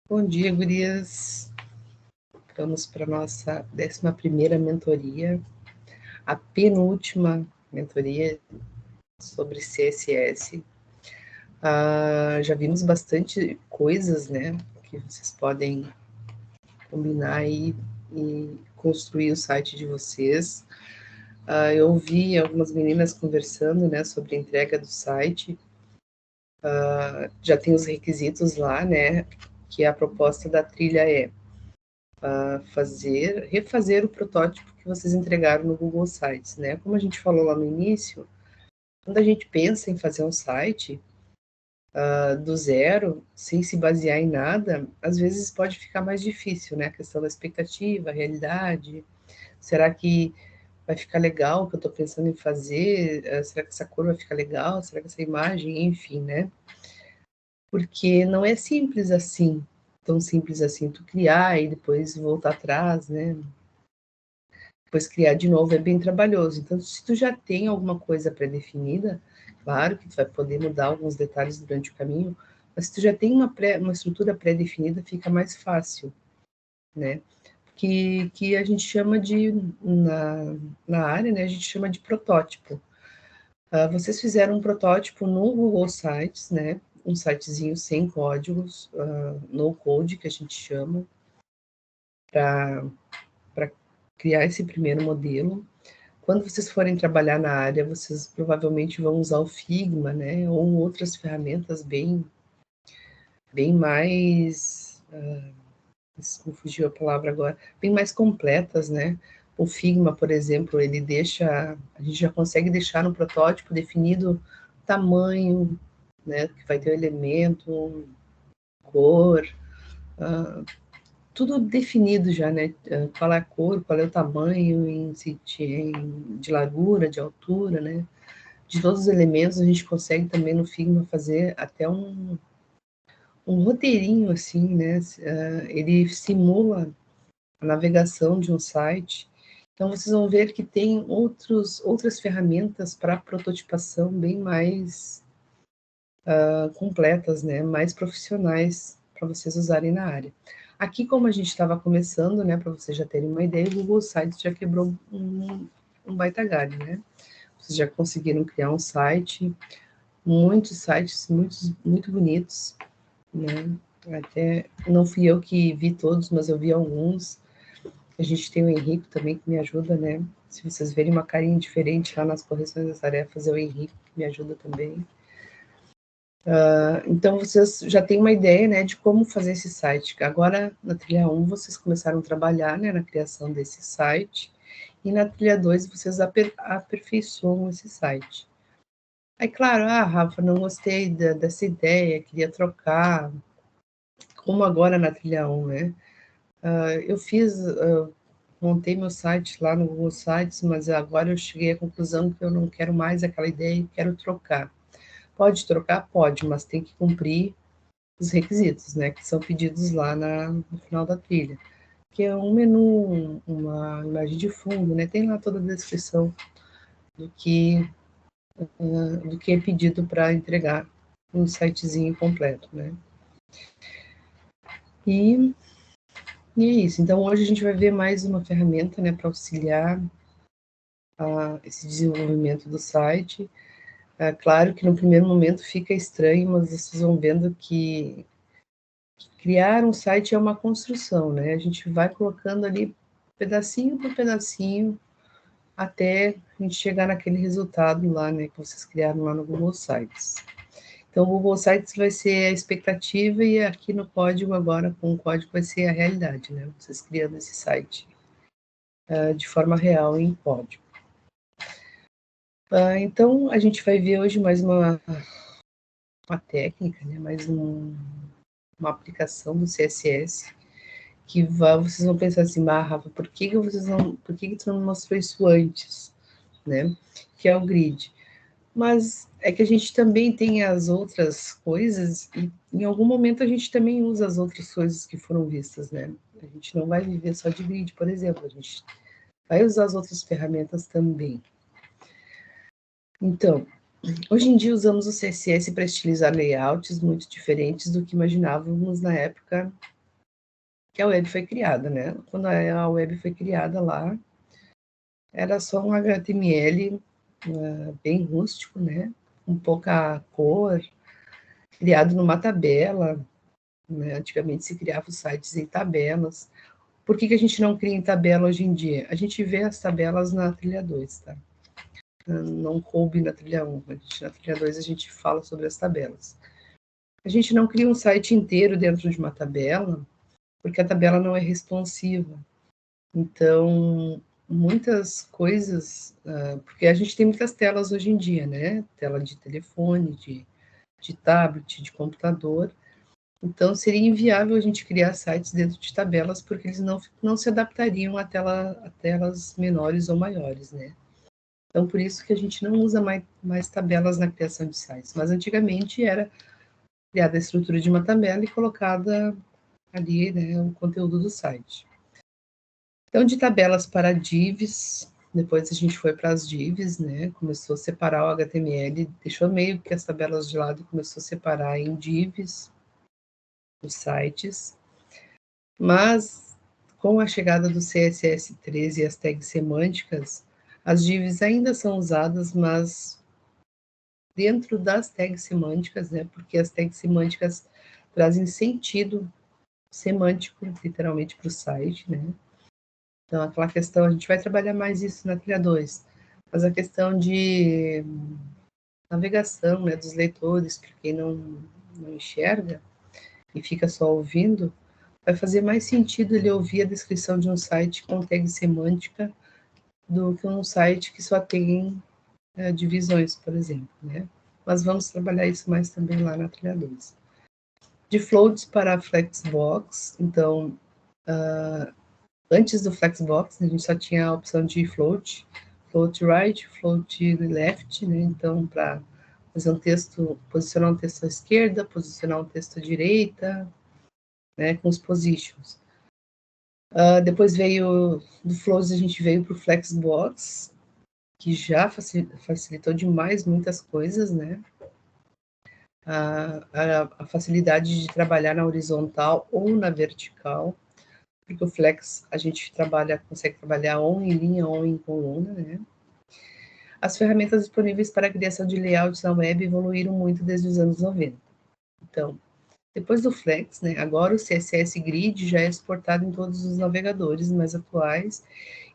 Bom dia, gurias. Vamos para a nossa 11ª mentoria, a penúltima mentoria sobre CSS. Já vimos bastante coisas, né, que vocês podem combinar aí e construir o site de vocês. Eu ouvi algumas meninas conversando, né, sobre a entrega do site. Já tem os requisitos lá, né, que a proposta da trilha é refazer o protótipo que vocês entregaram no Google Sites, né? Como a gente falou lá no início, quando a gente pensa em fazer um site do zero, sem se basear em nada, às vezes pode ficar mais difícil, né? A questão da expectativa, a realidade. Será que vai ficar legal o que eu estou pensando em fazer? Será que essa cor vai ficar legal? Será que essa imagem? Enfim, né? Porque não é simples assim, tão simples assim, tu criar e depois voltar atrás, né? Depois criar de novo é bem trabalhoso. Então, se tu já tem alguma coisa pré-definida, claro que tu vai poder mudar alguns detalhes durante o caminho, mas se tu já tem uma estrutura pré-definida, fica mais fácil, né? Que a gente chama de, na área, né, a gente chama de protótipo. Vocês fizeram um protótipo no Google Sites, né? Um sitezinho sem códigos, no code, que a gente chama, para criar esse primeiro modelo. Quando vocês forem trabalhar na área, vocês provavelmente vão usar o Figma, né? Ou outras ferramentas bem mais, me fugiu a palavra agora, bem mais completas, né? O Figma, por exemplo, ele deixa, a gente já consegue deixar no protótipo definido tamanho, né? Que vai ter o elemento, cor, tudo definido já, né? Qual é a cor, qual é o tamanho, de largura, de altura, né? De todos os elementos, a gente consegue também no Figma fazer até um roteirinho, assim, né? Ele simula a navegação de um site. Então, vocês vão ver que tem outras ferramentas para prototipação bem mais completas, né? Mais profissionais para vocês usarem na área. Aqui, como a gente estava começando, né? Para vocês já terem uma ideia, o Google Sites já quebrou um baita galho, né? Vocês já conseguiram criar um site, muitos sites muito bonitos, né? Até não fui eu que vi todos, mas eu vi alguns. A gente tem o Henrique também que me ajuda, né? Se vocês verem uma carinha diferente lá nas correções das tarefas, é o Henrique que me ajuda também. Então, vocês já têm uma ideia, né, de como fazer esse site. Agora, na trilha 1, vocês começaram a trabalhar, né, na criação desse site, e na trilha 2, vocês aperfeiçoam esse site. Aí, claro, Rafa, não gostei dessa ideia, queria trocar, como agora na trilha 1, né? Eu montei meu site lá no Google Sites, mas agora eu cheguei à conclusão que eu não quero mais aquela ideia e quero trocar. Pode trocar? Pode, mas tem que cumprir os requisitos, né, que são pedidos lá no final da trilha, que é um menu, uma imagem de fundo, né, tem lá toda a descrição do que, do que é pedido para entregar um sitezinho completo, né. E é isso. Então, hoje a gente vai ver mais uma ferramenta, né, para auxiliar esse desenvolvimento do site. É claro que no primeiro momento fica estranho, mas vocês vão vendo que criar um site é uma construção, né? A gente vai colocando ali pedacinho por pedacinho até a gente chegar naquele resultado lá, né, que vocês criaram lá no Google Sites. Então, o Google Sites vai ser a expectativa e aqui no código agora, com o código, vai ser a realidade, né? Vocês criando esse site de forma real em código. Então, a gente vai ver hoje mais uma técnica, né? Mais uma aplicação do CSS que vocês vão pensar assim, Rafa, por que tu não mostrou isso antes, né? Que é o grid. Mas é que a gente também tem as outras coisas e em algum momento a gente também usa as outras coisas que foram vistas, né? A gente não vai viver só de grid, por exemplo, a gente vai usar as outras ferramentas também. Então, hoje em dia usamos o CSS para estilizar layouts muito diferentes do que imaginávamos na época que a web foi criada, né? Quando a web foi criada lá, era só um HTML bem rústico, né? Com pouca cor, criado numa tabela, né? Antigamente se criava os sites em tabelas. Por que a gente não cria em tabela hoje em dia? A gente vê as tabelas na trilha 2, tá? Não coube na trilha 1, na trilha 2 a gente fala sobre as tabelas. A gente não cria um site inteiro dentro de uma tabela, porque a tabela não é responsiva. Então, muitas coisas, porque a gente tem muitas telas hoje em dia, né? Tela de telefone, de tablet, de computador. Então, seria inviável a gente criar sites dentro de tabelas, porque eles não se adaptariam a telas menores ou maiores, né? Então, por isso que a gente não usa mais tabelas na criação de sites. Mas antigamente era criada a estrutura de uma tabela e colocada ali, né, o conteúdo do site. Então, de tabelas para divs, depois a gente foi para as divs, né, começou a separar o HTML, deixou meio que as tabelas de lado, começou a separar em divs os sites. Mas, com a chegada do CSS3 e as tags semânticas, as divs ainda são usadas, mas dentro das tags semânticas, né? Porque as tags semânticas trazem sentido semântico, literalmente, para o site, né? Então, aquela questão, a gente vai trabalhar mais isso na trilha 2, mas a questão de navegação, né, dos leitores, para quem não enxerga e fica só ouvindo, vai fazer mais sentido ele ouvir a descrição de um site com tag semântica do que um site que só tem divisões, por exemplo, né? Mas vamos trabalhar isso mais também lá na trilha 2. De floats para Flexbox, então, antes do Flexbox, a gente só tinha a opção de float right, float left, né? Então, para fazer um texto, posicionar um texto à esquerda, posicionar um texto à direita, né? Com os positions. Depois veio, do floats a gente veio para o Flexbox, que já facilitou demais muitas coisas, né? A facilidade de trabalhar na horizontal ou na vertical, porque o Flex a gente consegue trabalhar ou em linha ou em coluna, né? As ferramentas disponíveis para a criação de layouts na web evoluíram muito desde os anos 90. Então, depois do Flex, né, agora o CSS Grid já é exportado em todos os navegadores mais atuais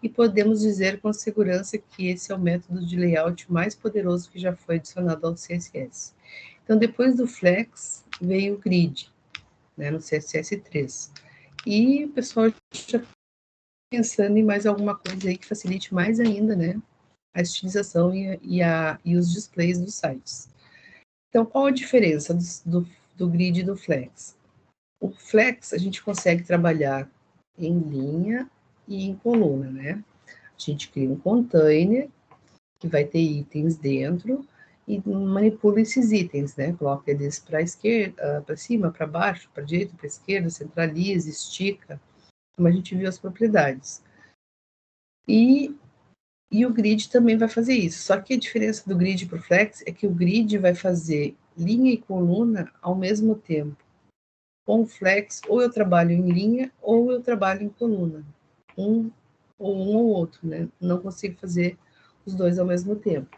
e podemos dizer com segurança que esse é o método de layout mais poderoso que já foi adicionado ao CSS. Então, depois do Flex, veio o Grid, né, no CSS3. E o pessoal já pensando em mais alguma coisa aí que facilite mais ainda, né, a estilização e os displays dos sites. Então, qual a diferença do Grid e do Flex? O Flex, a gente consegue trabalhar em linha e em coluna, né? A gente cria um container que vai ter itens dentro e manipula esses itens, né? Coloca eles para a esquerda, para cima, para baixo, para a direita, para a esquerda, centraliza, estica, como a gente viu as propriedades. E o grid também vai fazer isso. Só que a diferença do grid para o flex é que o grid vai fazer linha e coluna ao mesmo tempo. Com o flex, ou eu trabalho em linha ou eu trabalho em coluna. Um ou outro, né? Não consigo fazer os dois ao mesmo tempo.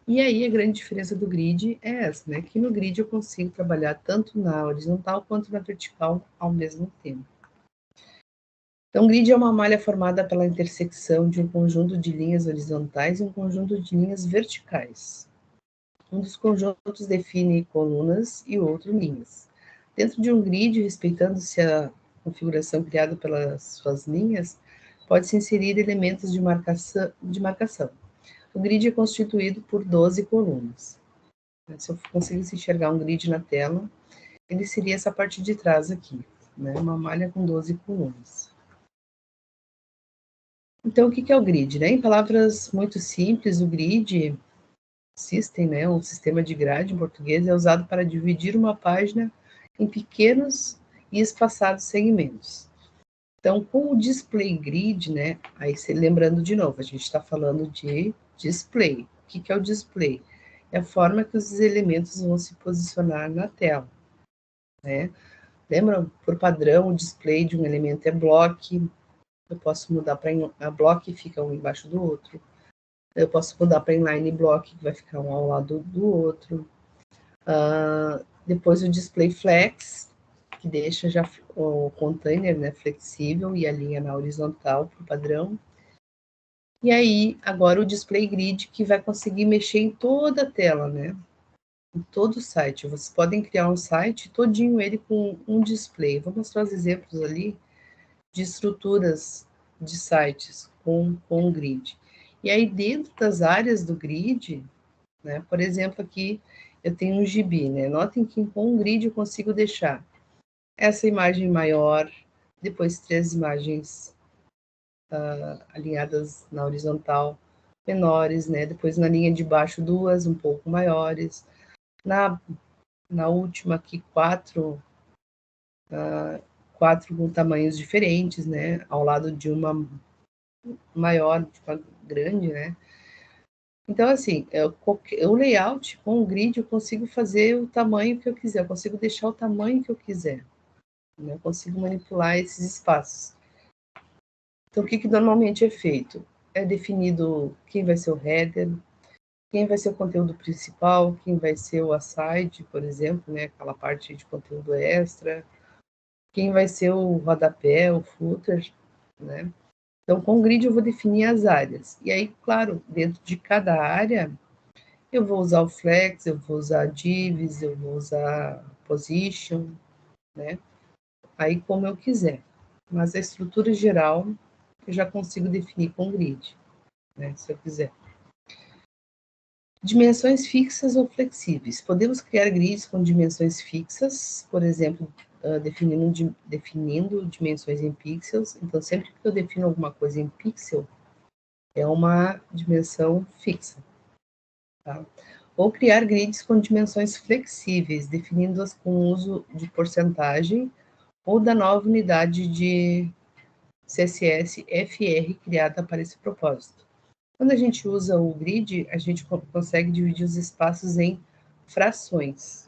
E aí a grande diferença do grid é essa, né? Que no grid eu consigo trabalhar tanto na horizontal quanto na vertical ao mesmo tempo. Então, grid é uma malha formada pela intersecção de um conjunto de linhas horizontais e um conjunto de linhas verticais. Um dos conjuntos define colunas e o outro linhas. Dentro de um grid, respeitando-se a configuração criada pelas suas linhas, pode-se inserir elementos de marcação. O grid é constituído por 12 colunas. Se eu conseguisse enxergar um grid na tela, ele seria essa parte de trás aqui, né? Uma malha com 12 colunas. Então, o que é o grid? Né? Em palavras muito simples, o grid system, né, um sistema de grade em português, é usado para dividir uma página em pequenos e espaçados segmentos. Então, com o display grid, né, aí lembrando de novo, a gente está falando de display. O que é o display? É a forma que os elementos vão se posicionar na tela, né? Lembra? Por padrão, o display de um elemento é block. Eu posso mudar para a block, fica um embaixo do outro. Eu posso mudar para inline block, que vai ficar um ao lado do outro. Depois o display flex, que deixa já o container, né, flexível e alinha na horizontal para o padrão. E aí, agora o display grid, que vai conseguir mexer em toda a tela, né? Em todo o site. Vocês podem criar um site todinho ele com um display. Vou mostrar os exemplos ali de estruturas de sites com grid. E aí, dentro das áreas do grid, né, por exemplo, aqui eu tenho um gibi, né? Notem que com um grid eu consigo deixar essa imagem maior, depois 3 imagens alinhadas na horizontal menores, né? Depois na linha de baixo 2 um pouco maiores. Na última aqui 4 com tamanhos diferentes, né? Ao lado de uma maior, de uma grande, né? Então, assim, o layout com o grid eu consigo fazer o tamanho que eu quiser, eu consigo deixar o tamanho que eu quiser, né? Eu consigo manipular esses espaços. Então, o que normalmente é feito? É definido quem vai ser o header, quem vai ser o conteúdo principal, quem vai ser o aside, por exemplo, né? Aquela parte de conteúdo extra, quem vai ser o rodapé, o footer, né? Então, com o grid eu vou definir as áreas. E aí, claro, dentro de cada área, eu vou usar o flex, eu vou usar divs, eu vou usar position, né? Aí como eu quiser. Mas a estrutura geral eu já consigo definir com o grid, né? Se eu quiser. Dimensões fixas ou flexíveis. Podemos criar grids com dimensões fixas, por exemplo, definindo dimensões em pixels. Então, sempre que eu defino alguma coisa em pixel, é uma dimensão fixa. Tá? Ou criar grids com dimensões flexíveis, definindo-as com o uso de porcentagem ou da nova unidade de CSS FR criada para esse propósito. Quando a gente usa o grid, a gente consegue dividir os espaços em frações.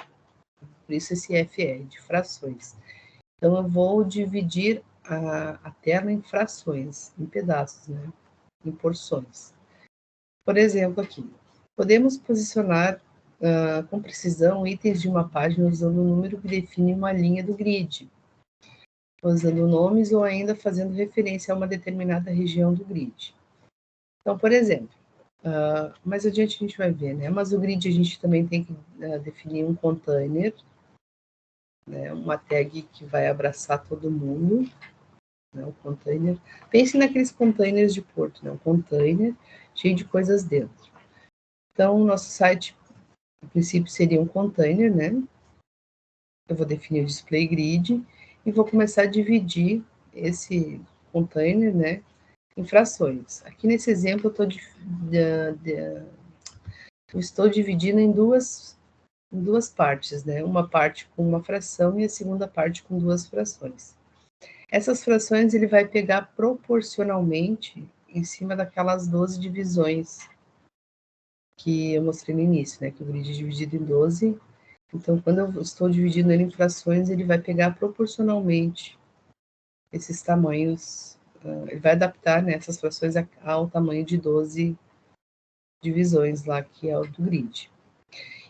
Por isso esse FR, de frações. Então, eu vou dividir a tela em frações, em pedaços, né? Em porções. Por exemplo, aqui, podemos posicionar com precisão itens de uma página usando o número que define uma linha do grid, usando nomes ou ainda fazendo referência a uma determinada região do grid. Então, por exemplo, mais adiante a gente vai ver, né? Mas o grid a gente também tem que definir um container, né? Uma tag que vai abraçar todo mundo, né? O container. Pense naqueles containers de porto, né? Um container cheio de coisas dentro. Então, o nosso site, a princípio, seria um container, né? Eu vou definir o display grid e vou começar a dividir esse container, né, em frações. Aqui nesse exemplo eu estou dividindo em duas partes, né? Uma parte com uma fração e a segunda parte com 2 frações. Essas frações ele vai pegar proporcionalmente em cima daquelas 12 divisões que eu mostrei no início, né? Que o grid é dividido em 12. Então, quando eu estou dividindo ele em frações, ele vai pegar proporcionalmente esses tamanhos, ele vai adaptar, né, essas frações ao tamanho de 12 divisões lá, que é o do grid.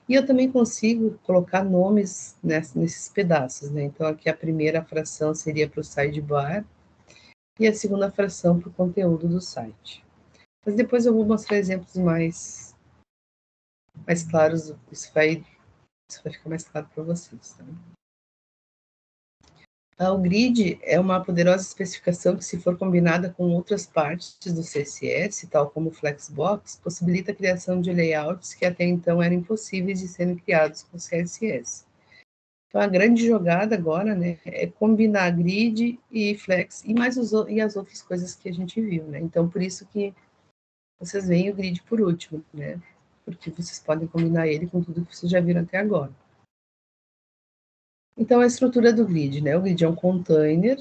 E eu também consigo colocar nomes nesses pedaços, né? Então, aqui a primeira fração seria para o sidebar e a segunda fração para o conteúdo do site. Mas depois eu vou mostrar exemplos mais claros, isso vai ficar mais claro para vocês, tá? O grid é uma poderosa especificação que, se for combinada com outras partes do CSS, tal como o Flexbox, possibilita a criação de layouts que até então eram impossíveis de serem criados com CSS. Então, a grande jogada agora, né, é combinar grid e flex e as outras coisas que a gente viu, né? Então, por isso que vocês veem o grid por último, né? Porque vocês podem combinar ele com tudo que vocês já viram até agora. Então, a estrutura do grid, né? O grid é um container,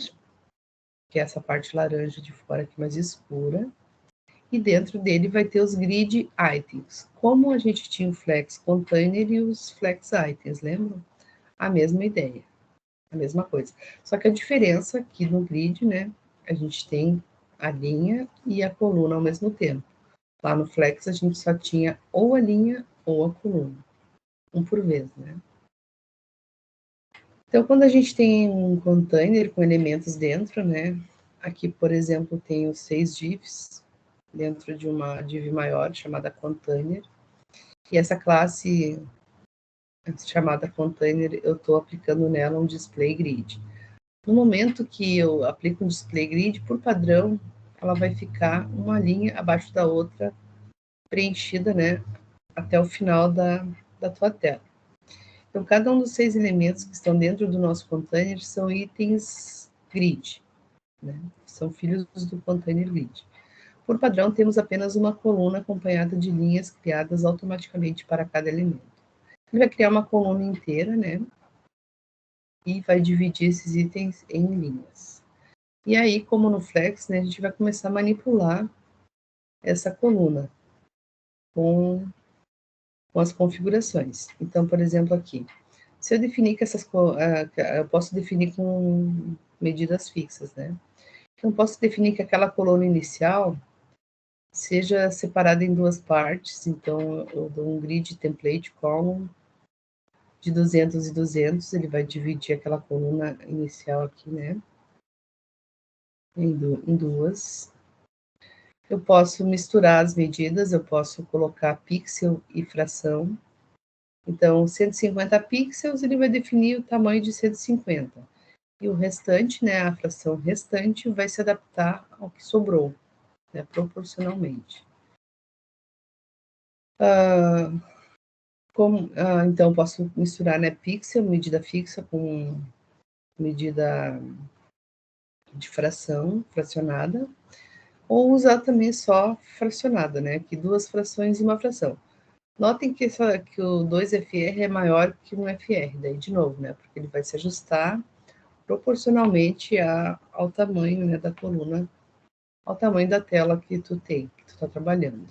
que é essa parte laranja de fora aqui mais escura, e dentro dele vai ter os grid items. Como a gente tinha o flex container e os flex items, lembram? A mesma ideia. a mesma coisa. Só que a diferença aqui no grid, né, a gente tem a linha e a coluna ao mesmo tempo. Lá no Flex a gente só tinha ou a linha ou a coluna, um por vez, né? Então, quando a gente tem um container com elementos dentro, né? Aqui, por exemplo, tenho 6 divs dentro de uma div maior chamada container. E essa classe chamada container, eu estou aplicando nela um display grid. No momento que eu aplico um display grid, por padrão, ela vai ficar uma linha abaixo da outra, preenchida, né, até o final da tua tela. Então, cada um dos 6 elementos que estão dentro do nosso container são itens grid, né? São filhos do container grid. Por padrão, temos apenas uma coluna acompanhada de linhas criadas automaticamente para cada elemento. Ele vai criar uma coluna inteira, né? E vai dividir esses itens em linhas. E aí, como no Flex, né, a gente vai começar a manipular essa coluna com as configurações. Então, por exemplo, aqui, se eu definir que eu posso definir com medidas fixas, né? Então, posso definir que aquela coluna inicial seja separada em 2 partes. Então, eu dou um grid template column de 200 e 200, ele vai dividir aquela coluna inicial aqui, né? Em duas. Eu posso misturar as medidas, eu posso colocar pixel e fração. Então, 150 pixels, ele vai definir o tamanho de 150. E o restante, né, a fração restante, vai se adaptar ao que sobrou, né, proporcionalmente. Então, posso misturar, né, pixel, medida fixa, com medida de fração, fracionada, ou usar também só fracionada, né, aqui 2 frações e uma fração. Notem que o 2FR é maior que um FR, daí de novo, né, porque ele vai se ajustar proporcionalmente ao tamanho, né, da coluna, ao tamanho da tela que tu tem, que tu está trabalhando.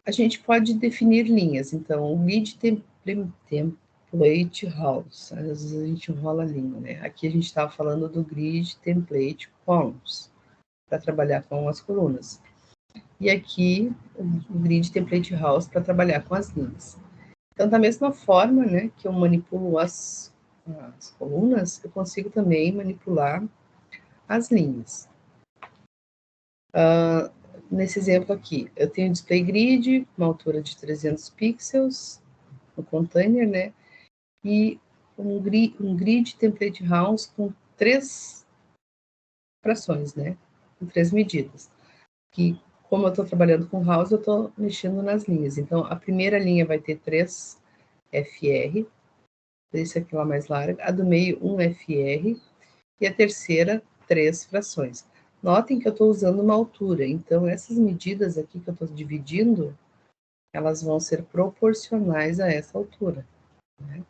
A gente pode definir linhas, então, o grid template house, às vezes a gente enrola a língua, né? Aqui a gente estava falando do grid template columns, para trabalhar com as colunas. E aqui, o grid template house para trabalhar com as linhas. Então, da mesma forma, né, que eu manipulo as colunas, eu consigo também manipular as linhas. Nesse exemplo aqui, eu tenho um display grid, uma altura de 300 pixels, no container, né, e um grid template house com 3 frações, né, com 3 medidas. Que, como eu estou trabalhando com house, eu estou mexendo nas linhas. Então, a primeira linha vai ter 3 FR, esse aqui lá mais larga, a do meio 1 FR, e a terceira 3 frações. Notem que eu estou usando uma altura, então essas medidas aqui que eu estou dividindo, elas vão ser proporcionais a essa altura, né?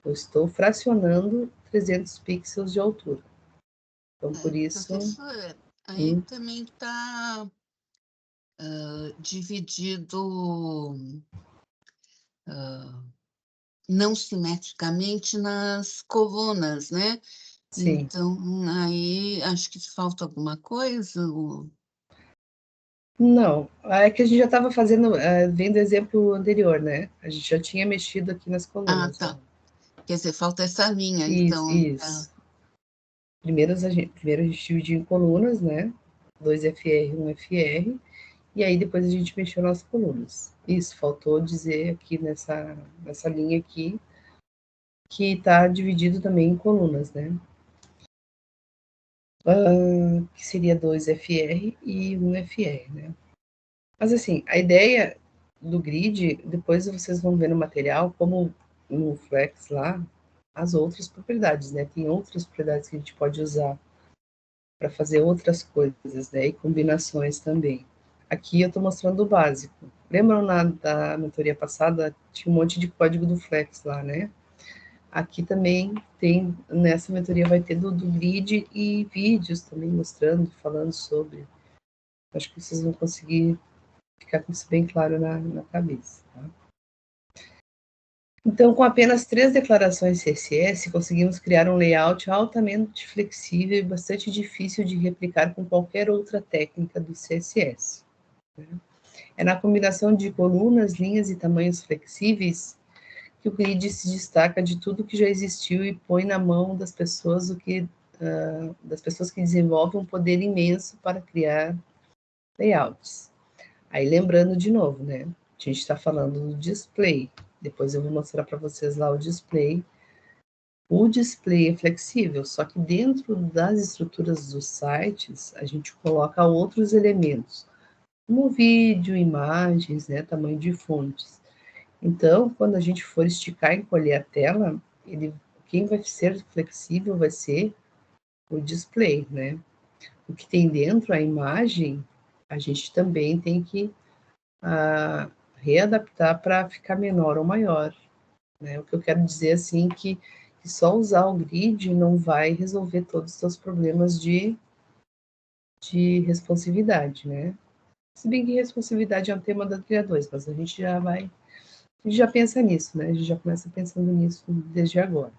Eu estou fracionando 300 pixels de altura. Então, por isso... Professora, aí também está dividido não simetricamente nas colunas, né? Sim. Então, aí acho que falta alguma coisa. Não, é que a gente já estava fazendo, vendo o exemplo anterior, né? A gente já tinha mexido aqui nas Ah, colunas. tá. Quer dizer, falta essa linha, Isso, então. isso. Primeiro a gente dividiu em colunas, né? 2 FR, 1 FR, e aí depois a gente mexeu nas colunas. Isso, faltou dizer aqui nessa linha aqui, que está dividido também em colunas, né? Que seria 2 FR e 1 FR, né? Mas assim, a ideia do grid, depois vocês vão ver no material, como no Flex lá, as outras propriedades, né? Tem outras propriedades que a gente pode usar para fazer outras coisas, né? E combinações também. Aqui eu estou mostrando o básico. Lembram da mentoria passada, tinha um monte de código do Flex lá, né? Aqui também tem, nessa mentoria vai ter do grid e vídeos também mostrando, falando sobre. Acho que vocês vão conseguir ficar com isso bem claro na cabeça. Tá? Então, com apenas 3 declarações CSS, conseguimos criar um layout altamente flexível e bastante difícil de replicar com qualquer outra técnica do CSS. É na combinação de colunas, linhas e tamanhos flexíveis que o grid se destaca de tudo que já existiu e põe na mão das pessoas das pessoas que desenvolvem um poder imenso para criar layouts. Aí lembrando de novo, né? A gente está falando do display. Depois eu vou mostrar para vocês lá o display. O display é flexível, só que dentro das estruturas dos sites, a gente coloca outros elementos, como vídeo, imagens, né, tamanho de fontes. Então, quando a gente for esticar e encolher a tela, quem vai ser flexível vai ser o display, né? O que tem dentro, a imagem, a gente também tem que readaptar para ficar menor ou maior, né? O que eu quero dizer, assim, que só usar o grid não vai resolver todos os seus problemas de responsividade, né? Se bem que responsividade é um tema da Trilha 2, mas a gente já pensa nisso, né? A gente já começa pensando nisso desde agora.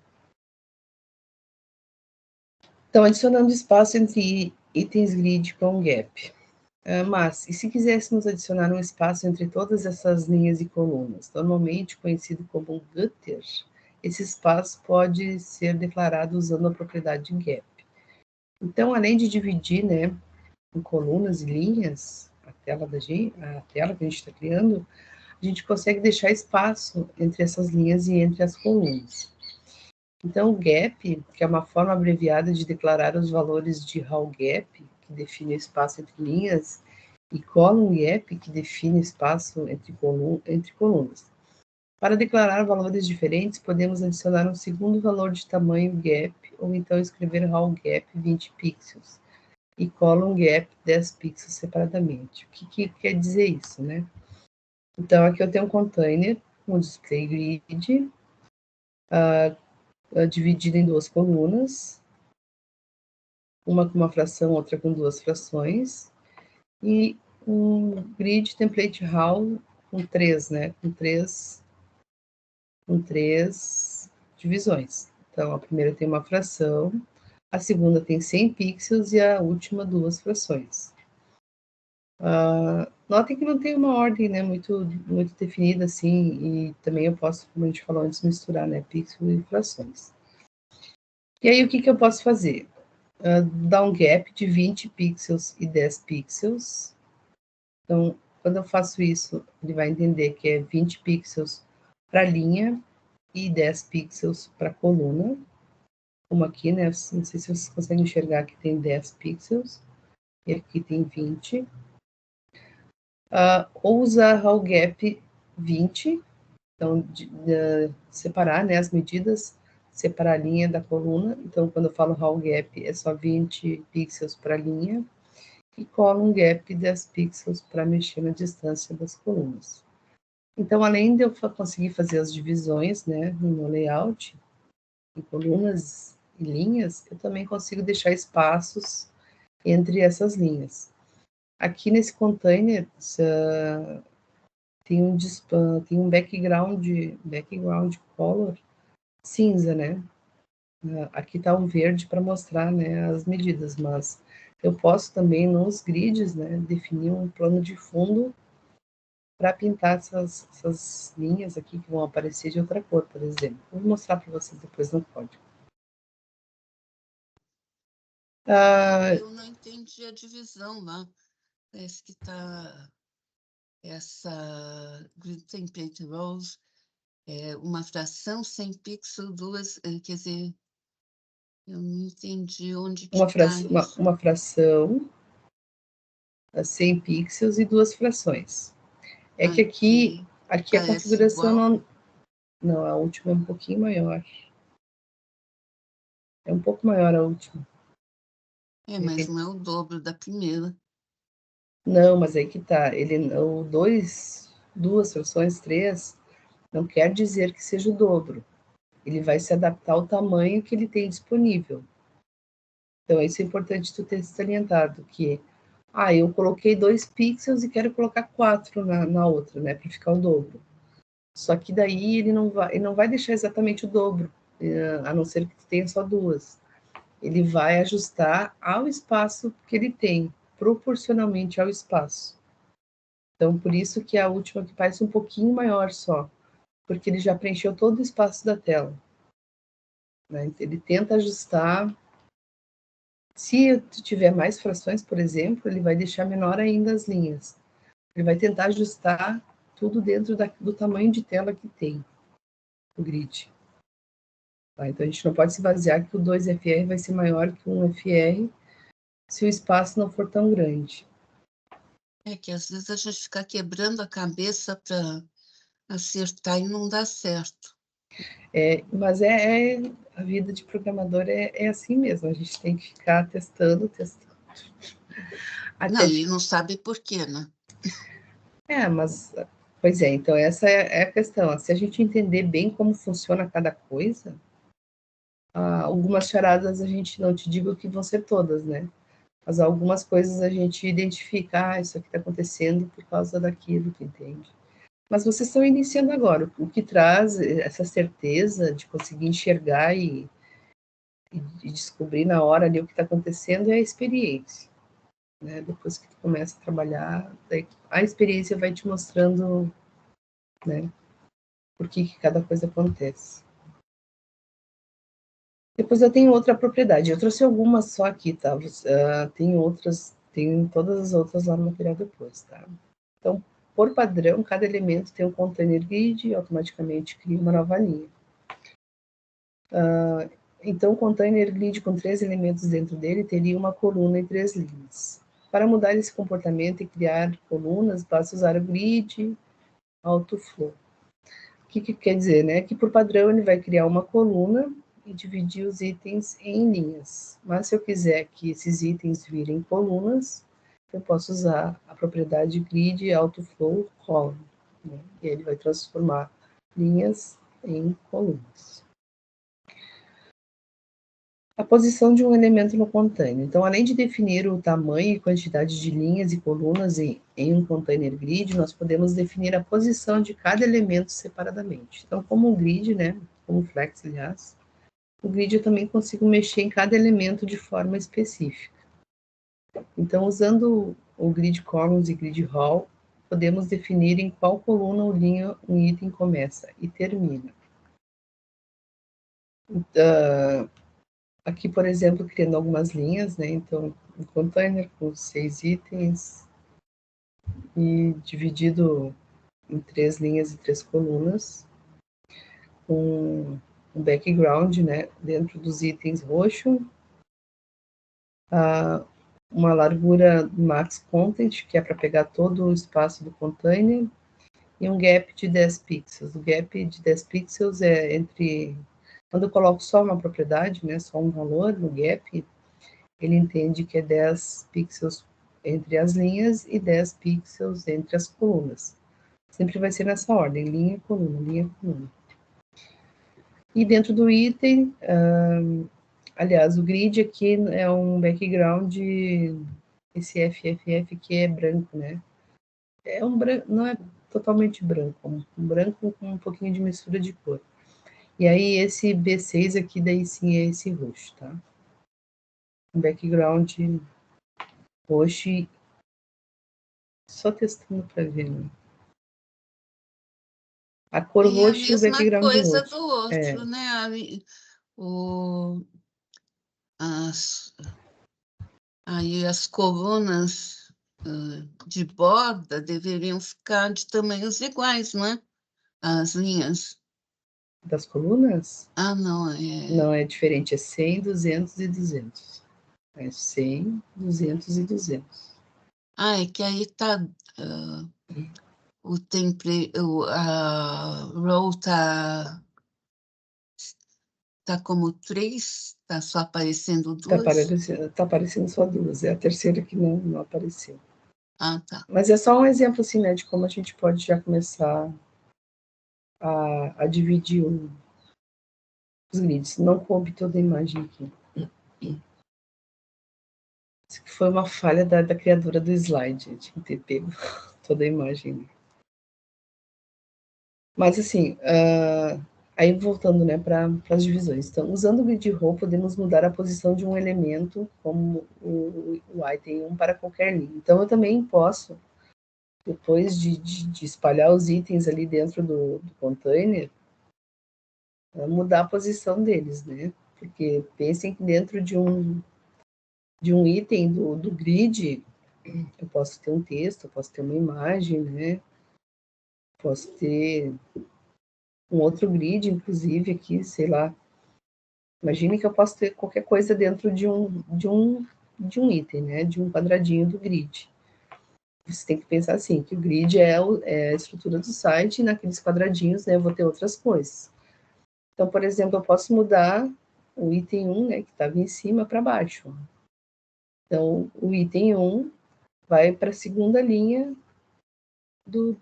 Então, adicionando espaço entre itens grid com gap. Mas, e se quiséssemos adicionar um espaço entre todas essas linhas e colunas, normalmente conhecido como gutter, esse espaço pode ser declarado usando a propriedade gap. Então, além de dividir, né, em colunas e linhas, a tela que a gente está criando, a gente consegue deixar espaço entre essas linhas e entre as colunas. Então, o gap, que é uma forma abreviada de declarar os valores de how gap, que define o espaço entre linhas, e column gap, que define espaço entre colunas. Para declarar valores diferentes, podemos adicionar um segundo valor de tamanho gap, ou então escrever how gap 20 pixels e column gap 10 pixels separadamente. O que quer dizer isso, né? Então, aqui eu tenho um container, um display grid, dividido em 2 colunas, uma com uma fração, outra com 2 frações, e um grid template how com 3, né? Com três divisões. Então, a primeira tem uma fração, a segunda tem 100 pixels e a última 2 frações. Notem que não tem uma ordem, né, muito definida, assim, e também eu posso, como a gente falou antes, misturar, né, pixels e frações. E aí, o que eu posso fazer? Dar um gap de 20 pixels e 10 pixels. Então, quando eu faço isso, ele vai entender que é 20 pixels para a linha e 10 pixels para a coluna. Como aqui, né? Não sei se vocês conseguem enxergar que tem 10 pixels e aqui tem 20. Ou usar how gap 20, então separar, né, as medidas, separar a linha da coluna. Então, quando eu falo how gap, é só 20 pixels para a linha e column gap 10 pixels para mexer na distância das colunas. Então, além de eu conseguir fazer as divisões, né, no meu layout, em colunas e linhas, eu também consigo deixar espaços entre essas linhas. Aqui nesse container tem um background color cinza, né? Aqui está um verde para mostrar, né, as medidas, mas eu posso também nos grids, né, definir um plano de fundo para pintar essas linhas aqui que vão aparecer de outra cor, por exemplo. Vou mostrar para vocês depois no código. Eu não entendi a divisão lá. Parece que está essa grid template rows, uma fração 100 pixels, duas, quer dizer, eu não entendi onde que está isso. Uma fração, 100 pixels e 2 frações. É que aqui a configuração não, a última é um pouquinho maior. É um pouco maior a última. Mas não é o dobro da primeira. Não, mas aí que tá. Duas frações, 3, não quer dizer que seja o dobro. Ele vai se adaptar ao tamanho que ele tem disponível. Então, isso é importante tu ter salientado, que eu coloquei 2 pixels e quero colocar 4 na outra, né, para ficar o dobro. Só que daí ele não vai deixar exatamente o dobro, a não ser que tu tenha só duas. Ele vai ajustar ao espaço que ele tem, proporcionalmente ao espaço. Então, por isso que a última que parece um pouquinho maior só, porque ele já preencheu todo o espaço da tela. Né? Ele tenta ajustar. Se tu tiver mais frações, por exemplo, ele vai deixar menor ainda as linhas. Ele vai tentar ajustar tudo dentro do tamanho de tela que tem o grid. Tá? Então, a gente não pode se basear que o 2FR vai ser maior que um FR se o espaço não for tão grande. É que às vezes a gente fica quebrando a cabeça para acertar e não dá certo. Mas a vida de programador é assim mesmo, a gente tem que ficar testando. Não, e não sabe por quê, né? Mas, pois é, então essa é a questão. Se a gente entender bem como funciona cada coisa, algumas charadas a gente não te digo que vão ser todas, né? Mas algumas coisas a gente identifica, isso aqui está acontecendo por causa daquilo, que entende? Mas vocês estão iniciando agora, o que traz essa certeza de conseguir enxergar e descobrir na hora ali o que está acontecendo é a experiência. Né? Depois que tu começa a trabalhar, a experiência vai te mostrando, né, por que cada coisa acontece. Depois eu tenho outra propriedade. Eu trouxe algumas só aqui, tá? Tem outras, tem todas as outras lá no material depois, tá? Então, por padrão, cada elemento tem um container grid e automaticamente cria uma nova linha. Então, o container grid com 3 elementos dentro dele teria uma coluna e 3 linhas. Para mudar esse comportamento e criar colunas, basta usar o grid autoflow. O que quer dizer, né? Que por padrão ele vai criar uma coluna e dividir os itens em linhas. Mas se eu quiser que esses itens virem colunas, eu posso usar a propriedade grid autoflow column, né? E ele vai transformar linhas em colunas. A posição de um elemento no container. Então, além de definir o tamanho e quantidade de linhas e colunas em um container grid, nós podemos definir a posição de cada elemento separadamente. Então, como um grid, né, como flex, aliás, o grid eu também consigo mexer em cada elemento de forma específica. Então, usando o grid columns e grid row, podemos definir em qual coluna ou linha um item começa e termina. Aqui, por exemplo, criando algumas linhas, né? Então, um container com 6 itens e dividido em 3 linhas e 3 colunas, com um background, né? Dentro dos itens roxo, uma largura max content, que é para pegar todo o espaço do container, e um gap de 10 pixels. O gap de 10 pixels é entre... Quando eu coloco só uma propriedade, né? Só um valor no gap, ele entende que é 10 pixels entre as linhas e 10 pixels entre as colunas. Sempre vai ser nessa ordem, linha, coluna, coluna. E dentro do item, aliás, o grid aqui é um background, esse FFF que é branco, né? É um branco, não é totalmente branco, um branco com um pouquinho de mistura de cor. E aí esse B6 aqui, daí sim é esse roxo, tá? Um background roxo, só testando para ver, né? A cor E é a roxa e o mesma background coisa do roxo. outro, né? Aí as colunas de borda deveriam ficar de tamanhos iguais, não é? As linhas. Das colunas? Não, Não, é diferente, é 100, 200 e 200. É 100, 200 e 200. É que aí está o template, a row está como 3, está só aparecendo 2? Tá aparecendo só duas, é a terceira que não apareceu. Tá. Mas é só um exemplo, assim, né, de como a gente pode já começar a dividir os grids. Não coube toda a imagem aqui. Isso que foi uma falha da criadora do slide, tinha que ter pego toda a imagem. Mas, assim, aí voltando, né, para as divisões. Então, usando o grid row, podemos mudar a posição de um elemento, como o item 1, para qualquer linha. Então, eu também posso, depois de espalhar os itens ali dentro do container, mudar a posição deles, né? Porque pensem que dentro de um item do grid, eu posso ter um texto, eu posso ter uma imagem, né? Posso ter um outro grid, inclusive, aqui, sei lá. Imagine que eu posso ter qualquer coisa dentro de um item, né? De um quadradinho do grid. Você tem que pensar assim, que o grid é a estrutura do site, e naqueles quadradinhos, né, eu vou ter outras coisas. Então, por exemplo, eu posso mudar o item 1, né, que estava em cima, para baixo. Então, o item 1 vai para a segunda linha do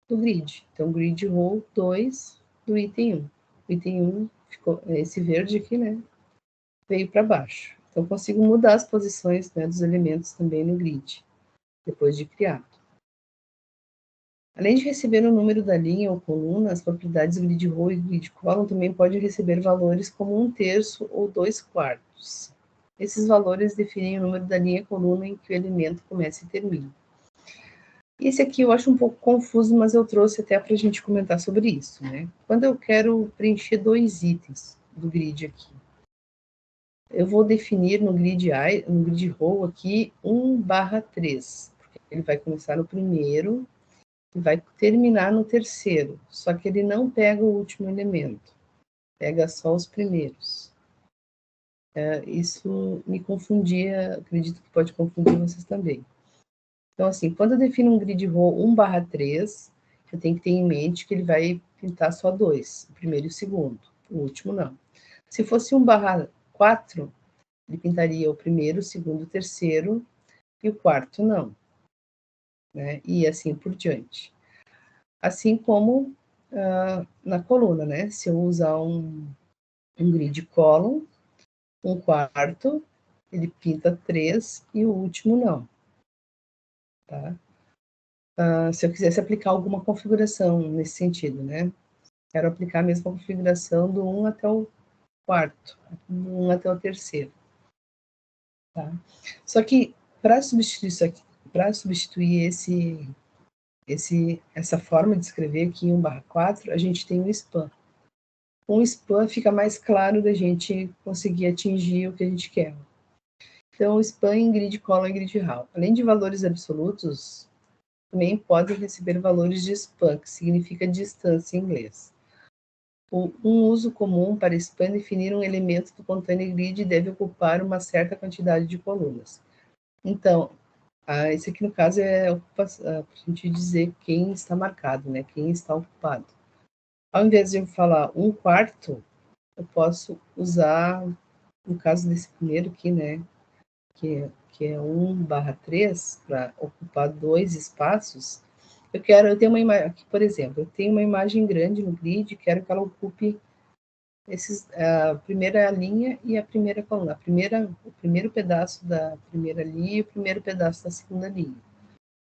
grid. Então, grid row 2 do item 1. O item 1 ficou esse verde aqui, né? Veio para baixo. Então, consigo mudar as posições, né, dos elementos também no grid, depois de criado. Além de receber o número da linha ou coluna, as propriedades grid row e grid column também podem receber valores como 1/3 ou 2/4. Esses valores definem o número da linha e coluna em que o elemento começa e termina. Esse aqui eu acho um pouco confuso, mas eu trouxe até para a gente comentar sobre isso, né? Quando eu quero preencher 2 itens do grid aqui, eu vou definir no grid row aqui 1/3, porque ele vai começar no primeiro e vai terminar no terceiro, só que ele não pega o último elemento, pega só os primeiros. Isso me confundia, acredito que pode confundir vocês também. Então, assim, quando eu defino um grid row 1/3, eu tenho que ter em mente que ele vai pintar só 2, o primeiro e o segundo, o último não. Se fosse 1/4, ele pintaria o primeiro, o segundo, o terceiro e o quarto não, né? E assim por diante. Assim como na coluna, né? Se eu usar um grid column, 1/4, ele pinta 3 e o último não, tá? Se eu quisesse aplicar alguma configuração nesse sentido, né? Quero aplicar a mesma configuração do 1 até o quarto, do 1 até o terceiro, tá? Só que para substituir isso aqui, para substituir essa forma de escrever aqui em 1/4, a gente tem o span. Com o span fica mais claro da gente conseguir atingir o que a gente quer. Então, o span em grid column e grid row. Além de valores absolutos, também pode receber valores de span, que significa distância em inglês. Um uso comum para span é definir um elemento do container grid deve ocupar uma certa quantidade de colunas. Então, esse aqui no caso é para a gente dizer quem está marcado, né? Quem está ocupado. Ao invés de eu falar 1/4, eu posso usar, no caso desse primeiro aqui, né? Que é 1/3, para ocupar 2 espaços. Eu tenho uma imagem, aqui, por exemplo, eu tenho uma imagem grande no grid, quero que ela ocupe a primeira linha e a primeira coluna, o primeiro pedaço da primeira linha e o primeiro pedaço da segunda linha.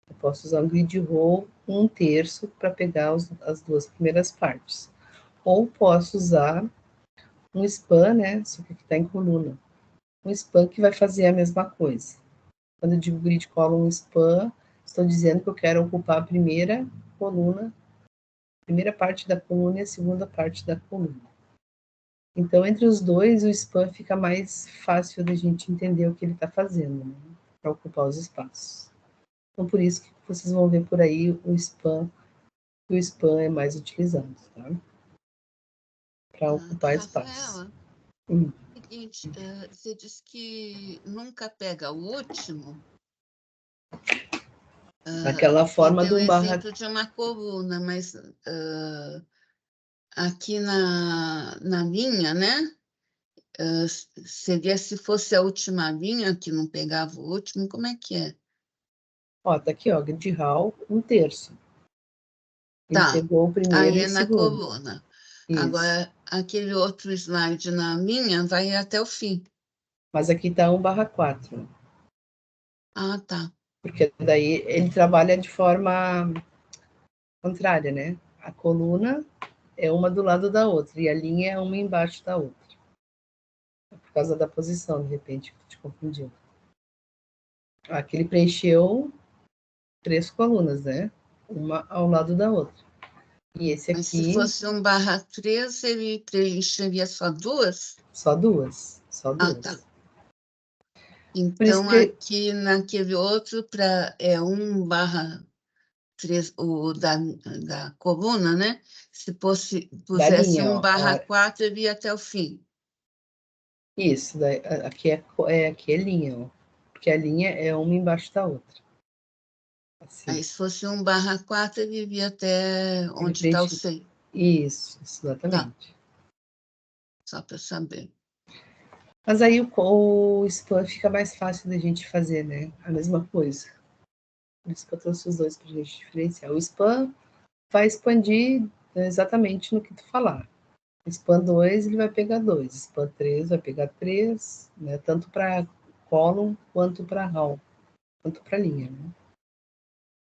Eu posso usar um grid row 1/3 para pegar as duas primeiras partes. Ou posso usar um span, né? Só que aqui está em coluna. Um span que vai fazer a mesma coisa. Quando eu digo grid column span, estou dizendo que eu quero ocupar a primeira coluna, a primeira parte da coluna e a segunda parte da coluna. Então, entre os dois, o span fica mais fácil da gente entender o que ele está fazendo, né? Para ocupar os espaços. Então, por isso que vocês vão ver por aí o span é mais utilizado, tá? Para ocupar espaço. Rafaela, seguinte, você disse que nunca pega o último. Aquela forma Você deu do o 1/. exemplo de uma coluna, mas aqui na linha, né? Seria se fosse a última linha que não pegava o último, como é que é? Ó, tá aqui, ó, grid row 1/3. Ele Tá, pegou o primeiro aí e o é na segundo. coluna. Isso. Agora, aquele outro slide na linha vai até o fim. Mas aqui tá 1/4. Ah, tá. Porque daí ele trabalha de forma contrária, né? A coluna é uma do lado da outra e a linha é uma embaixo da outra. Por causa da posição, de repente, te confundiu. Aqui ele preencheu 3 colunas, né? Uma ao lado da outra. E esse aqui... Mas se fosse um /3, ele preencheria só 2? Só 2, só 2. Tá. Então, aqui naquele outro, é 1/3, o da coluna, né? Se pusesse 1/4, ele ia até o fim. Isso, aqui é linha, ó. Porque a linha é uma embaixo da outra. Assim. Aí, se fosse 1/4, ele ia até onde está o 100. Isso, exatamente. Tá. Só para saber. Mas aí o spam fica mais fácil da gente fazer, né? A mesma coisa. Por isso que eu trouxe os dois para a gente diferenciar. O spam vai expandir exatamente no que tu falar. Spam 2, ele vai pegar 2. Spam 3 vai pegar 3, né? Tanto para column quanto para row, quanto para linha, né?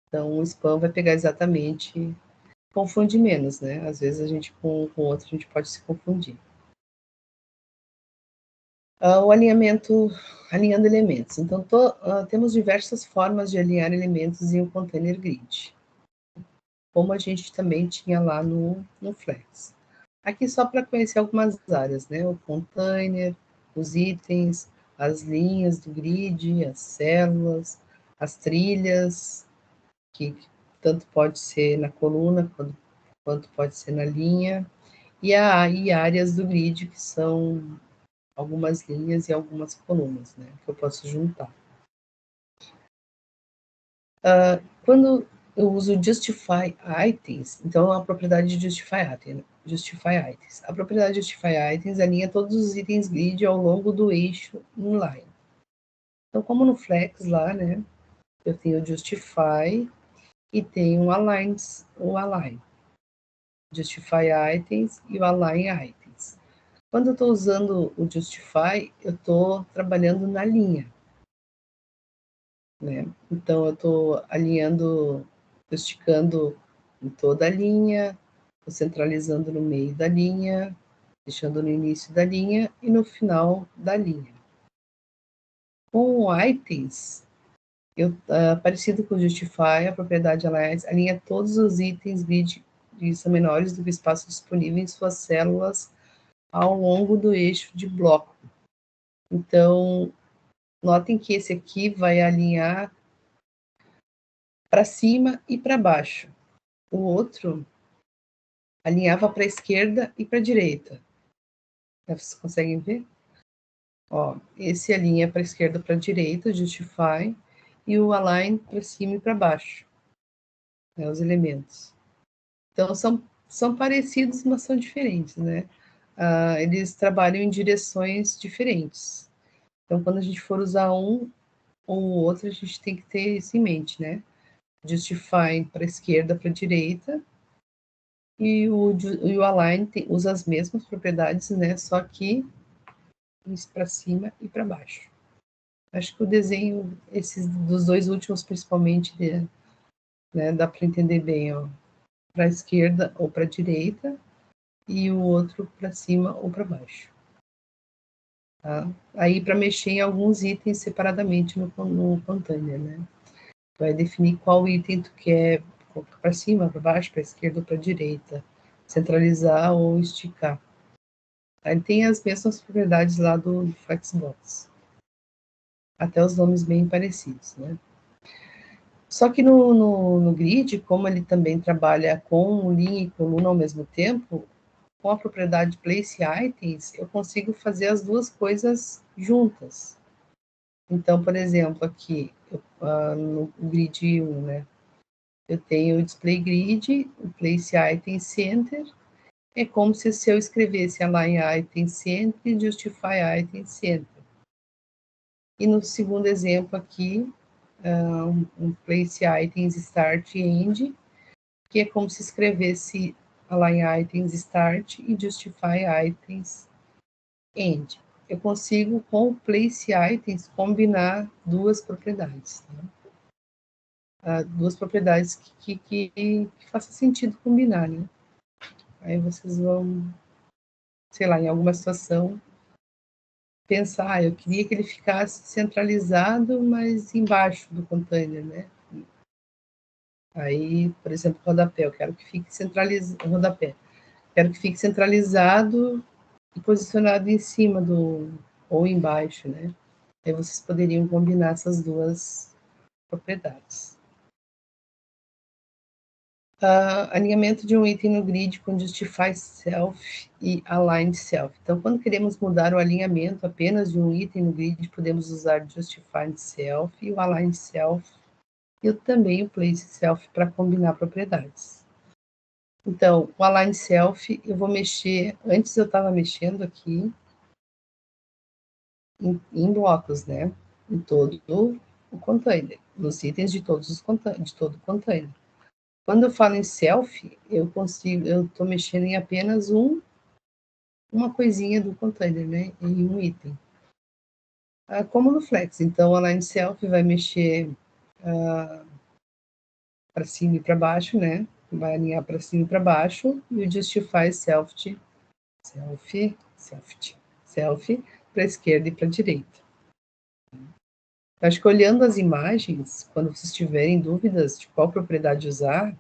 Então, o spam vai pegar exatamente, confunde menos, né? Às vezes a gente com outro a gente pode se confundir. O alinhando elementos. Então, temos diversas formas de alinhar elementos em um container grid, como a gente também tinha lá no Flex. Aqui só para conhecer algumas áreas, né? O container, os itens, as linhas do grid, as células, as trilhas, que tanto pode ser na coluna quanto pode ser na linha, e áreas do grid, que são algumas linhas e algumas colunas, né, que eu posso juntar. Quando eu uso justify items, então a propriedade de justify items. A propriedade de justify items alinha todos os itens grid ao longo do eixo inline. Então, como no Flex lá, né, eu tenho o justify e tenho o align. Justify items e o align items. Quando eu estou usando o justify, eu estou trabalhando na linha, né? Então, eu estou alinhando, esticando em toda a linha, estou centralizando no meio da linha, deixando no início da linha e no final da linha. Com o items, parecido com o justify, a propriedade alinha todos os itens grid que são menores do que o espaço disponível em suas células ao longo do eixo de bloco. Então, notem que esse aqui vai alinhar para cima e para baixo. O outro alinhava para a esquerda e para a direita. Vocês conseguem ver? Ó, esse alinha para a esquerda e para a direita, justify, e o align para cima e para baixo, né, os elementos. Então, são parecidos, mas são diferentes, né? Eles trabalham em direções diferentes. Então, quando a gente for usar um ou outro, a gente tem que ter isso em mente, né? Justify para a esquerda, para a direita, e o align usa as mesmas propriedades, né? Só que para cima e para baixo. Acho que o desenho, esses dos dois últimos, principalmente, né, dá para entender bem, ó, para a esquerda ou para a direita, e o outro para cima ou para baixo. Tá? Aí, para mexer em alguns itens separadamente no container, né? Vai definir qual item tu quer colocar para cima, para baixo, para esquerda ou para direita, centralizar ou esticar. Ele tem as mesmas propriedades lá do Flexbox. Até os nomes bem parecidos, né? Só que no grid, como ele também trabalha com linha e coluna ao mesmo tempo, com a propriedade place items, eu consigo fazer as duas coisas juntas. Então, por exemplo, aqui, no grid 1, né? Eu tenho o display grid, o place item center. É como se eu escrevesse align item center e justify item center. E no segundo exemplo aqui, um place items start e end, que é como se escrevesse align items start e justify items end. Eu consigo, com o place items, combinar duas propriedades. Tá? duas propriedades que faça sentido combinar, né? Aí vocês vão, sei lá, em alguma situação, pensar, eu queria que ele ficasse centralizado, mas embaixo do container, né? Aí, por exemplo, rodapé, eu quero que fique centralizado, rodapé, quero que fique centralizado e posicionado em cima ou embaixo, né? Aí vocês poderiam combinar essas duas propriedades. Alinhamento de um item no grid com Justify Self e Align Self. Então, quando queremos mudar o alinhamento apenas de um item no grid, podemos usar Justify Self e o Align Self e também o Place Self para combinar propriedades. Então, o Align Self, eu vou mexer, antes eu estava mexendo aqui em blocos, né? Em todo o container, nos itens de todos os de todo o container. Quando eu falo em self, eu estou mexendo em apenas uma coisinha do container, né? Em um item. Como no Flex, então, a line self vai mexer para cima e para baixo, né? Vai alinhar para cima e para baixo, e o justify self para a esquerda e para a direita. Acho que olhando as imagens, quando vocês tiverem dúvidas de qual propriedade usar,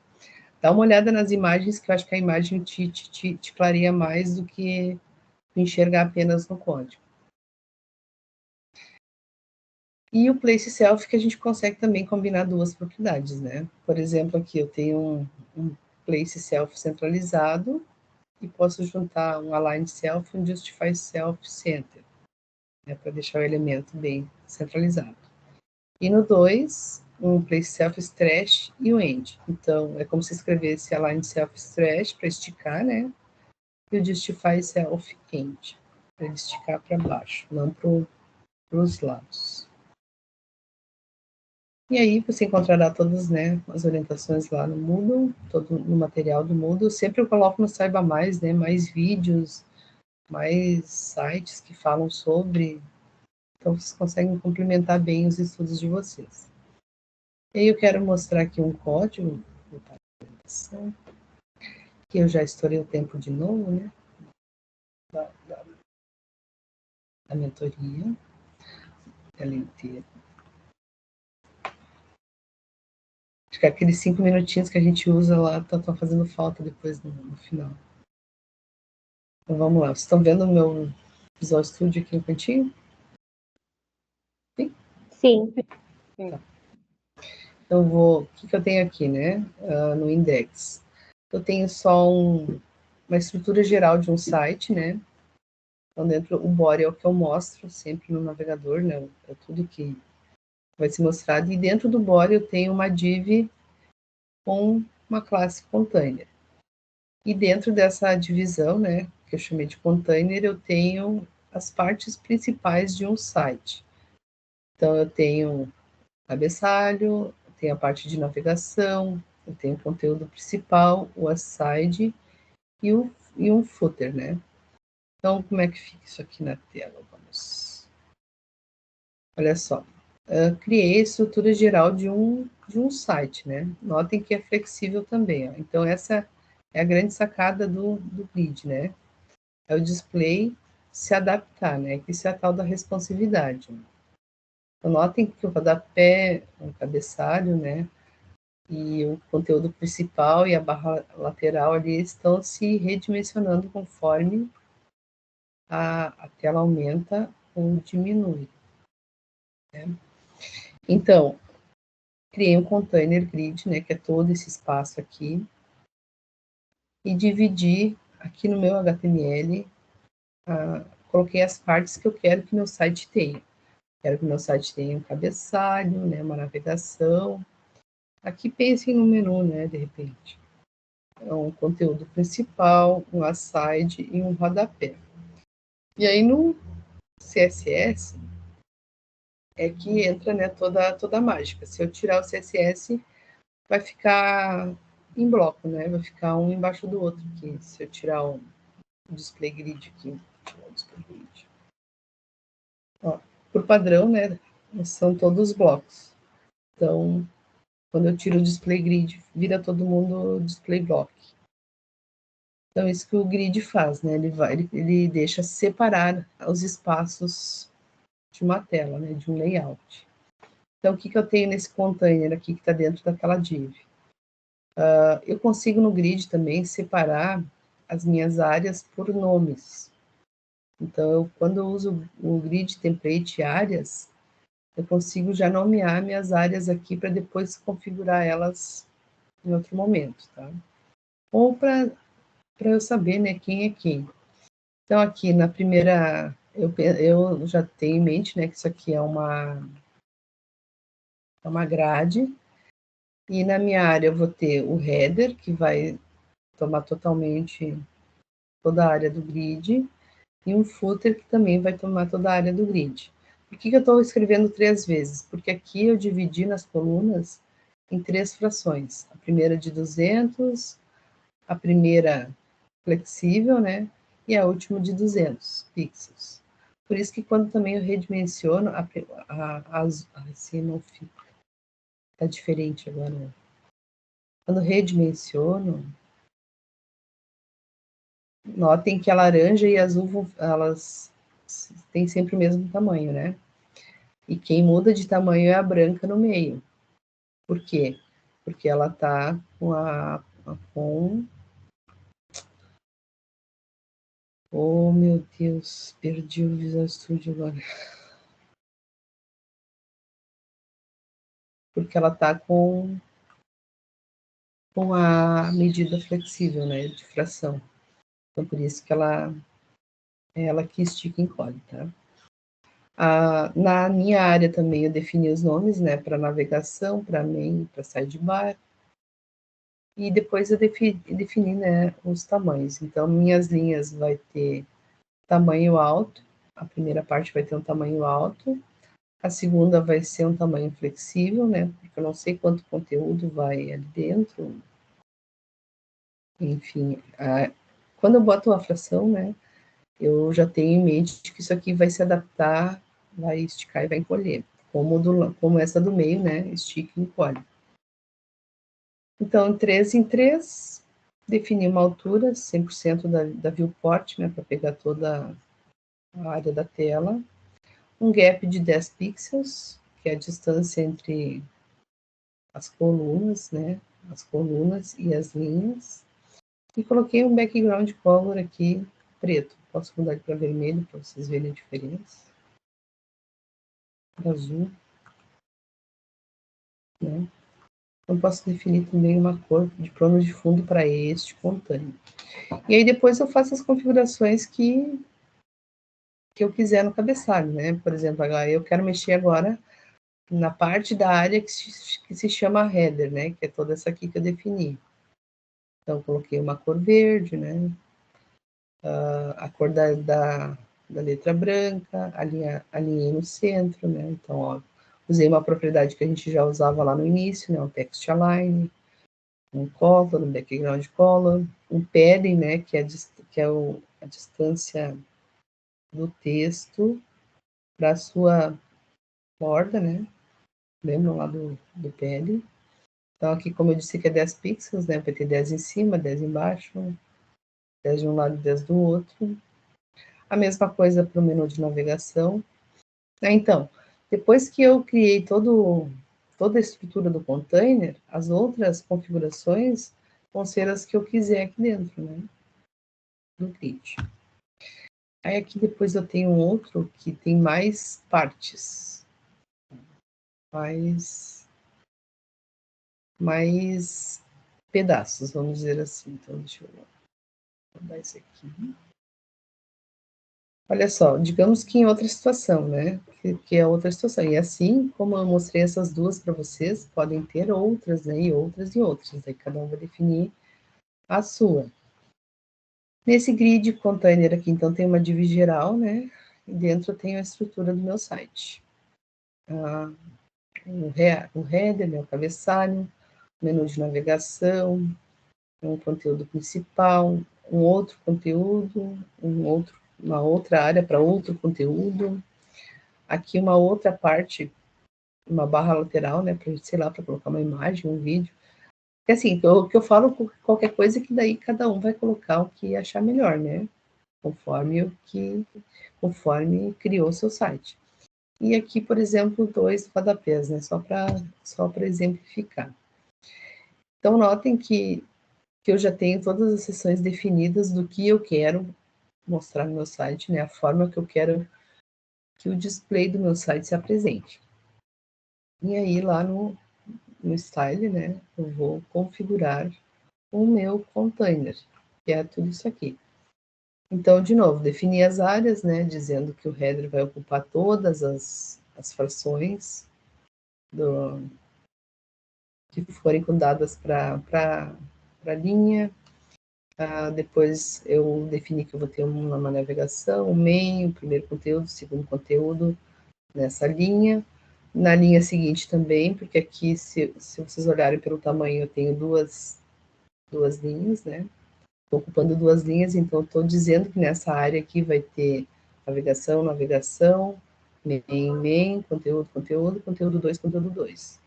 dá uma olhada nas imagens, que eu acho que a imagem te clareia mais do que enxergar apenas no código. E o place self, que a gente consegue também combinar duas propriedades, né? Por exemplo, aqui eu tenho um place self centralizado e posso juntar um align self e um justify self center, né, para deixar o elemento bem centralizado. E no 2, um place self stretch e o end. Então, é como se escrevesse align self stretch para esticar, né? E o justify self end, para ele esticar para baixo, não para os lados. E aí você encontrará todas, né, as orientações lá no Moodle, todo no material do Moodle. Sempre eu coloco no Saiba Mais, né, mais vídeos, mais sites que falam sobre. Então vocês conseguem complementar bem os estudos de vocês. E aí eu quero mostrar aqui um código, que eu já estourei o tempo de novo, né, da mentoria, ela inteira. Acho que aqueles 5 minutinhos que a gente usa lá estão fazendo falta depois no final. Então vamos lá. Vocês estão vendo o meu Visual Studio aqui no cantinho? Sim? Sim. Tá. Então o que eu tenho aqui, né? No index. Eu tenho só uma estrutura geral de um site, né? Então dentro o body é o que eu mostro sempre no navegador, né? É tudo que vai ser mostrado. E dentro do body eu tenho uma div com uma classe container. E dentro dessa divisão, né, que eu chamei de container, eu tenho as partes principais de um site. Então, eu tenho cabeçalho, eu tenho a parte de navegação, eu tenho o conteúdo principal, o aside e um footer, né? Então, como é que fica isso aqui na tela? Vamos. Olha só. Eu criei a estrutura geral de um site, né? Notem que é flexível também. Ó. Então, essa é a grande sacada do grid, né? É o display se adaptar, né? Que isso é a tal da responsividade. Então, notem que o rodapé, o cabeçalho, né? E o conteúdo principal e a barra lateral ali estão se redimensionando conforme a tela aumenta ou diminui. Né? Então, criei um container grid, né? Que é todo esse espaço aqui. E dividi aqui no meu HTML, coloquei as partes que eu quero que meu site tenha. Quero que meu site tenha um cabeçalho, né, uma navegação. Aqui pensem no menu, né, de repente. Um conteúdo principal, um aside e um rodapé. E aí no CSS é que entra, né, toda a mágica. Se eu tirar o CSS, vai ficar em bloco, né? Vai ficar um embaixo do outro aqui. Se eu tirar o display grid aqui, tirar o display grid. Ó, por padrão, né, são todos blocos. Então, Quando eu tiro o display grid, vira todo mundo display block. Então, isso que o grid faz, né? Ele deixa separar os espaços de uma tela, né? De um layout. Então, o que eu tenho nesse container aqui que está dentro daquela div? Eu consigo no grid também separar as minhas áreas por nomes. Então, quando eu uso o grid template áreas, eu consigo já nomear minhas áreas aqui para depois configurar elas em outro momento, tá? Ou para eu saber, né, quem é quem. Então, aqui na primeira, eu já tenho em mente, né, que isso aqui é uma grade, e na minha área eu vou ter o header, que vai tomar totalmente toda a área do grid, e um footer que também vai tomar toda a área do grid. Por que eu estou escrevendo 3 vezes? Porque aqui eu dividi nas colunas em 3 frações. A primeira de 200, a primeira flexível, né? E a última de 200 pixels. Por isso que quando também eu redimensiono, assim não fica. Tá diferente agora. Né? Quando redimensiono, notem que a laranja e a azul, elas têm sempre o mesmo tamanho, né? E quem muda de tamanho é a branca no meio. Por quê? Porque ela tá com... Oh, meu Deus, perdi o Visual Studio agora. Porque ela tá com a medida flexível, né, de fração. Então, por isso que ela que estica e encolhe, tá? Na minha área também eu defini os nomes, né, para navegação, para main, para sidebar. E depois eu defini, né, os tamanhos. Então, minhas linhas vai ter tamanho alto, a primeira parte vai ter um tamanho alto, a segunda vai ser um tamanho flexível, né, porque eu não sei quanto conteúdo vai ali dentro. Enfim, quando eu boto a fração, né, eu já tenho em mente que isso aqui vai se adaptar, vai esticar e vai encolher, como essa do meio, né, estica e encolhe. Então, 3 em 3, definir uma altura, 100% da viewport, né, para pegar toda a área da tela. Um gap de 10 pixels, que é a distância entre as colunas, né, as colunas e as linhas. E coloquei um background color aqui, preto. Posso mudar para vermelho para vocês verem a diferença. Azul. Né? Então, posso definir também uma cor de plano de fundo para este container. E aí, depois eu faço as configurações que eu quiser no cabeçalho, né? Por exemplo, agora eu quero mexer agora na parte da área que se chama header, né? Que é toda essa aqui que eu defini. Então, coloquei uma cor verde, né? A cor da letra branca, alinhei no centro, né? Então, ó, usei uma propriedade que a gente já usava lá no início, né? Um text align, um color, um background color, um padding, né? Que é a distância do texto para a sua borda, né? Lembram lá do padding? Então, aqui, como eu disse que é 10 pixels, né? Vai ter 10 em cima, 10 embaixo, 10 de um lado e 10 do outro. A mesma coisa para o menu de navegação. Então, depois que eu criei toda a estrutura do container, as outras configurações vão ser as que eu quiser aqui dentro, né? No grid. Aí aqui depois eu tenho um outro que tem mais partes. Mais pedaços, vamos dizer assim. Então, deixa eu mudar isso aqui. Olha só, digamos que em outra situação, né? Que é outra situação. E assim, como eu mostrei essas duas para vocês, podem ter outras, né? E outras e outras. Aí cada um vai definir a sua. Nesse grid container aqui, então, tem uma div geral, né? E dentro eu tenho a estrutura do meu site. O header, né? O cabeçalho, menu de navegação, um conteúdo principal, um outro conteúdo, uma outra área para outro conteúdo. Aqui uma outra parte uma barra lateral, né, para, sei lá, para colocar uma imagem, um vídeo. É assim, o que eu falo, qualquer coisa que daí cada um vai colocar o que achar melhor, né, conforme criou o seu site. E aqui, por exemplo, 2 rodapés, né, só para exemplificar. Então, notem que eu já tenho todas as seções definidas do que eu quero mostrar no meu site, né, a forma que eu quero que o display do meu site se apresente. E aí, lá no Style, né, eu vou configurar o meu container, que é tudo isso aqui. Então, de novo, definir as áreas, né, dizendo que o header vai ocupar todas as frações que forem dadas para a linha. Depois eu defini que eu vou ter uma navegação, um main, o primeiro conteúdo, o segundo conteúdo nessa linha. Na linha seguinte também, porque aqui, se vocês olharem pelo tamanho, eu tenho duas linhas, né? Estou ocupando 2 linhas, então estou dizendo que nessa área aqui vai ter navegação, main, conteúdo 2, conteúdo 2.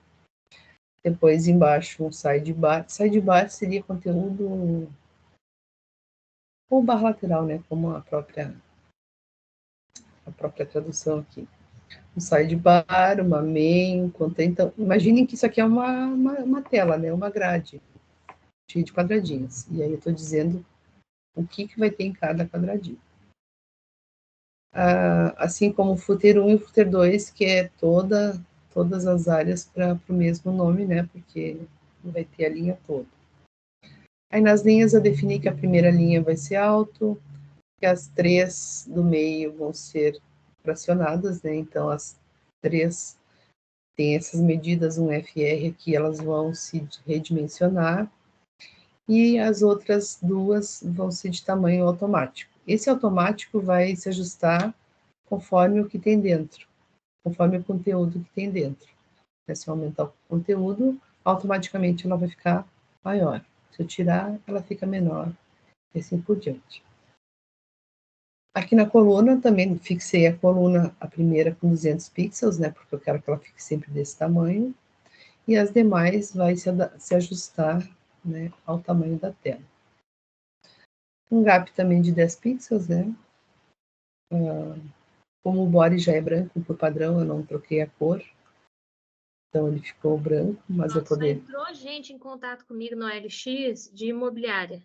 Depois, embaixo, um sidebar. Sidebar seria conteúdo ou barra lateral, né? Como a própria tradução aqui. Um sidebar, uma main, então, imaginem que isso aqui é uma tela, né? Uma grade cheia de quadradinhos. E aí eu estou dizendo o que vai ter em cada quadradinho. Assim como o footer 1 e o footer 2, que é todas as áreas para o mesmo nome, né? Porque vai ter a linha toda. Aí nas linhas eu defini que a primeira linha vai ser alto, que as 3 do meio vão ser fracionadas, né? Então as 3 têm essas medidas, um FR aqui, elas vão se redimensionar, e as outras 2 vão ser de tamanho automático. Esse automático vai se ajustar conforme o que tem dentro, conforme o conteúdo que tem dentro. Se eu aumentar o conteúdo, automaticamente ela vai ficar maior. Se eu tirar, ela fica menor, e assim por diante. Aqui na coluna, também fixei a coluna, a primeira com 200 pixels, né, porque eu quero que ela fique sempre desse tamanho, e as demais vai se ajustar, né, ao tamanho da tela. Um gap também de 10 pixels, né, como o body já é branco por padrão, eu não troquei a cor, então ele ficou branco, mas eu poderia... Entrou gente em contato comigo no LX de imobiliária.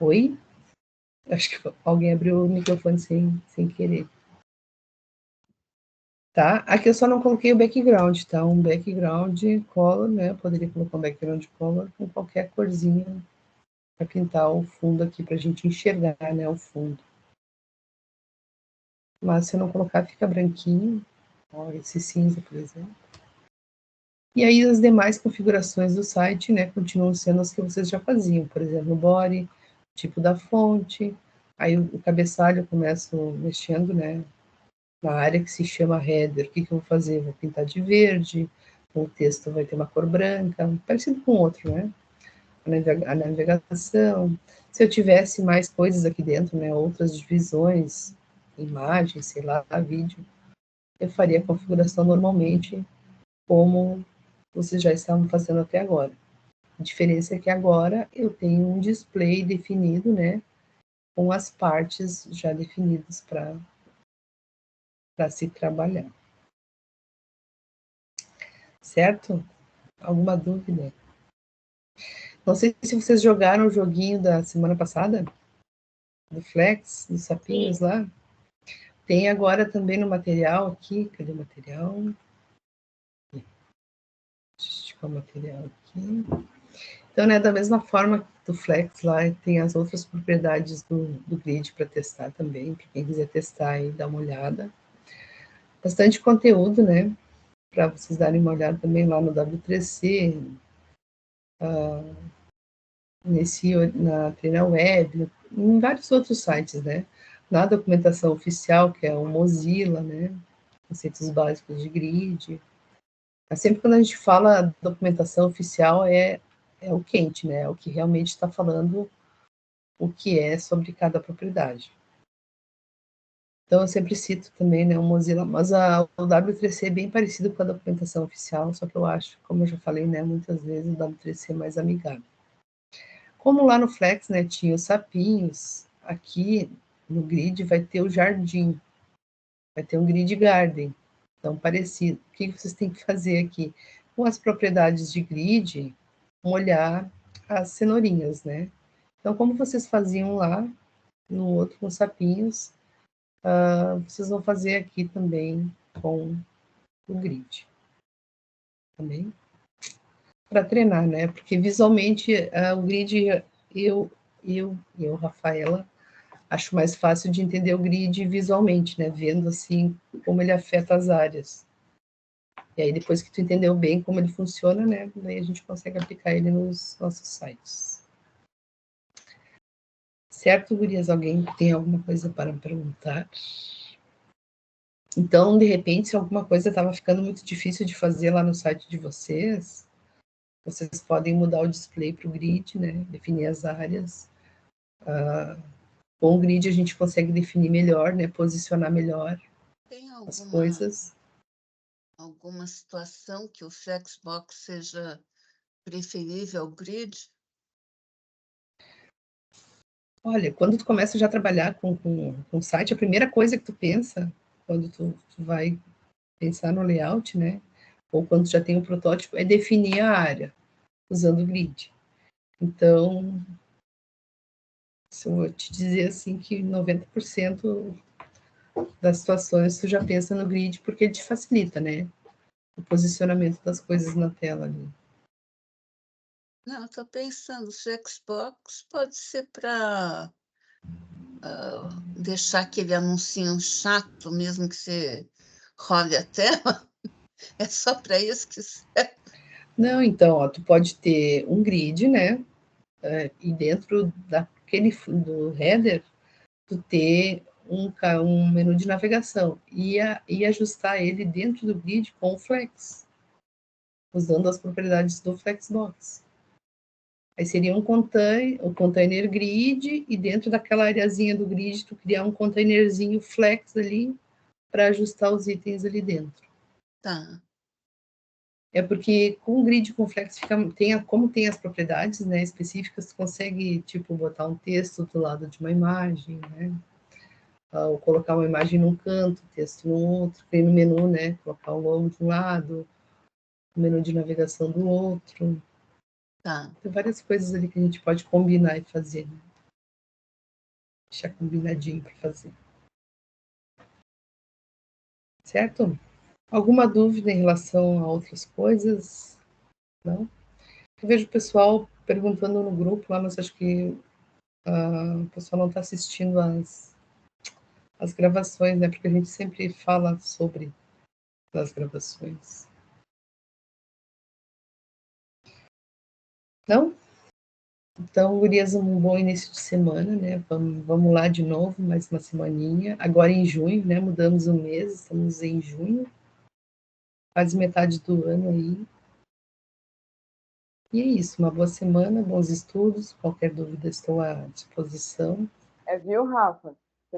Oi? Acho que alguém abriu o microfone sem querer. Tá? Aqui eu só não coloquei o background, tá? Um background color, né? Eu poderia colocar um background color com qualquer corzinha para pintar o fundo aqui, para a gente enxergar, né? O fundo. Mas se eu não colocar, fica branquinho. Ó, esse cinza, por exemplo. E aí as demais configurações do site, né? Continuam sendo as que vocês já faziam. Por exemplo, o body, tipo da fonte. Aí o cabeçalho eu começo mexendo, né? Na área que se chama header, o que eu vou fazer? Vou pintar de verde, o texto vai ter uma cor branca, parecido com o outro, né? A navegação. Se eu tivesse mais coisas aqui dentro, né? Outras divisões, imagens, sei lá, vídeo, eu faria a configuração normalmente, como vocês já estavam fazendo até agora. A diferença é que agora eu tenho um display definido, né? Com as partes já definidas para se trabalhar. Certo? Alguma dúvida? Não sei se vocês jogaram o joguinho da semana passada, do Flex, dos sapinhos. Sim. Lá. Tem agora também no material aqui. Cadê o material? Deixa eu esticar o material aqui. Então, né, da mesma forma do Flex lá, tem as outras propriedades do grid para testar também, para quem quiser testar e dar uma olhada. Bastante conteúdo, né? Para vocês darem uma olhada também lá no W3C, na TreinaWeb, em vários outros sites, né? Na documentação oficial, que é o Mozilla, né? Conceitos básicos de grid. Mas sempre quando a gente fala documentação oficial, é o quente, né? É o que realmente está falando o que é sobre cada propriedade. Então, eu sempre cito também, né, o Mozilla, mas o W3C é bem parecido com a documentação oficial, só que eu acho, como eu já falei, né, muitas vezes o W3C é mais amigável. Como lá no Flex, né, tinha os sapinhos, aqui no grid vai ter o jardim, vai ter um grid garden, então parecido. O que vocês têm que fazer aqui? Com as propriedades de grid, molhar as cenourinhas, né? Então, como vocês faziam lá no outro com sapinhos, vocês vão fazer aqui também com o grid. Também para treinar, né? Porque visualmente o grid, eu, Rafaela, acho mais fácil de entender o grid visualmente, né? Vendo assim como ele afeta as áreas. E aí, depois que tu entendeu bem como ele funciona, né? Daí a gente consegue aplicar ele nos nossos sites. Certo, gurias? Alguém tem alguma coisa para perguntar? Então, de repente, se alguma coisa estava ficando muito difícil de fazer lá no site de vocês, vocês podem mudar o display para o grid, né? Definir as áreas. Com o grid a gente consegue definir melhor, né? Posicionar melhor as coisas. Alguma situação que o Flexbox seja preferível ao grid? Olha, quando tu começa já a trabalhar com site, a primeira coisa que tu pensa, quando tu vai pensar no layout, né? Ou quando já tem um protótipo, é definir a área, usando o grid. Então, se eu vou te dizer assim que 90% das situações tu já pensa no grid, porque ele te facilita, né? O posicionamento das coisas na tela ali. Não, estou pensando, o Flexbox pode ser para deixar aquele anuncinho chato, mesmo que você role a tela. É só para isso que serve. Não, então, ó, tu pode ter um grid, né? E dentro do header, tu ter um menu de navegação e ajustar ele dentro do grid com o Flex, usando as propriedades do Flexbox. Aí seria um container grid, e dentro daquela areazinha do grid, tu criar um containerzinho Flex ali, para ajustar os itens ali dentro. Tá. É porque com o grid com Flex como tem as propriedades, né, específicas, tu consegue, tipo, botar um texto do lado de uma imagem, né? Ou colocar uma imagem num canto, texto no outro, tem no menu, né? Colocar o logo de um lado, o menu de navegação do outro. Tá. Tem várias coisas ali que a gente pode combinar e fazer, né? Deixar combinadinho para fazer. Certo? Alguma dúvida em relação a outras coisas? Não? Eu vejo o pessoal perguntando no grupo lá, mas acho que o pessoal não está assistindo as gravações, né? Porque a gente sempre fala sobre as gravações. Não? Então, gurias, um bom início de semana, né? Vamos lá de novo, mais uma semaninha. Agora em junho, né? Mudamos o mês, estamos em junho. Quase metade do ano aí. E é isso, uma boa semana, bons estudos. Qualquer dúvida, estou à disposição. Viu, Rafa? Você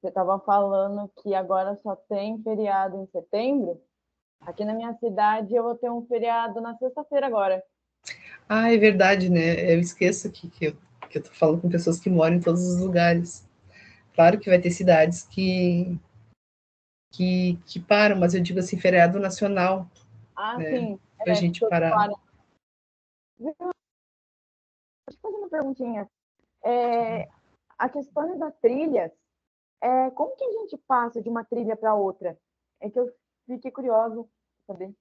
estava falando que agora só tem feriado em setembro. Aqui na minha cidade eu vou ter um feriado na sexta-feira agora. Ah, é verdade, né? Eu esqueço que eu estou falando com pessoas que moram em todos os lugares. Claro que vai ter cidades que param, mas eu digo assim, feriado nacional. Ah, né? sim. Para a gente parar. Deixa eu fazer uma perguntinha. A questão das trilhas, como que a gente passa de uma trilha para outra? É que eu fiquei curiosa saber.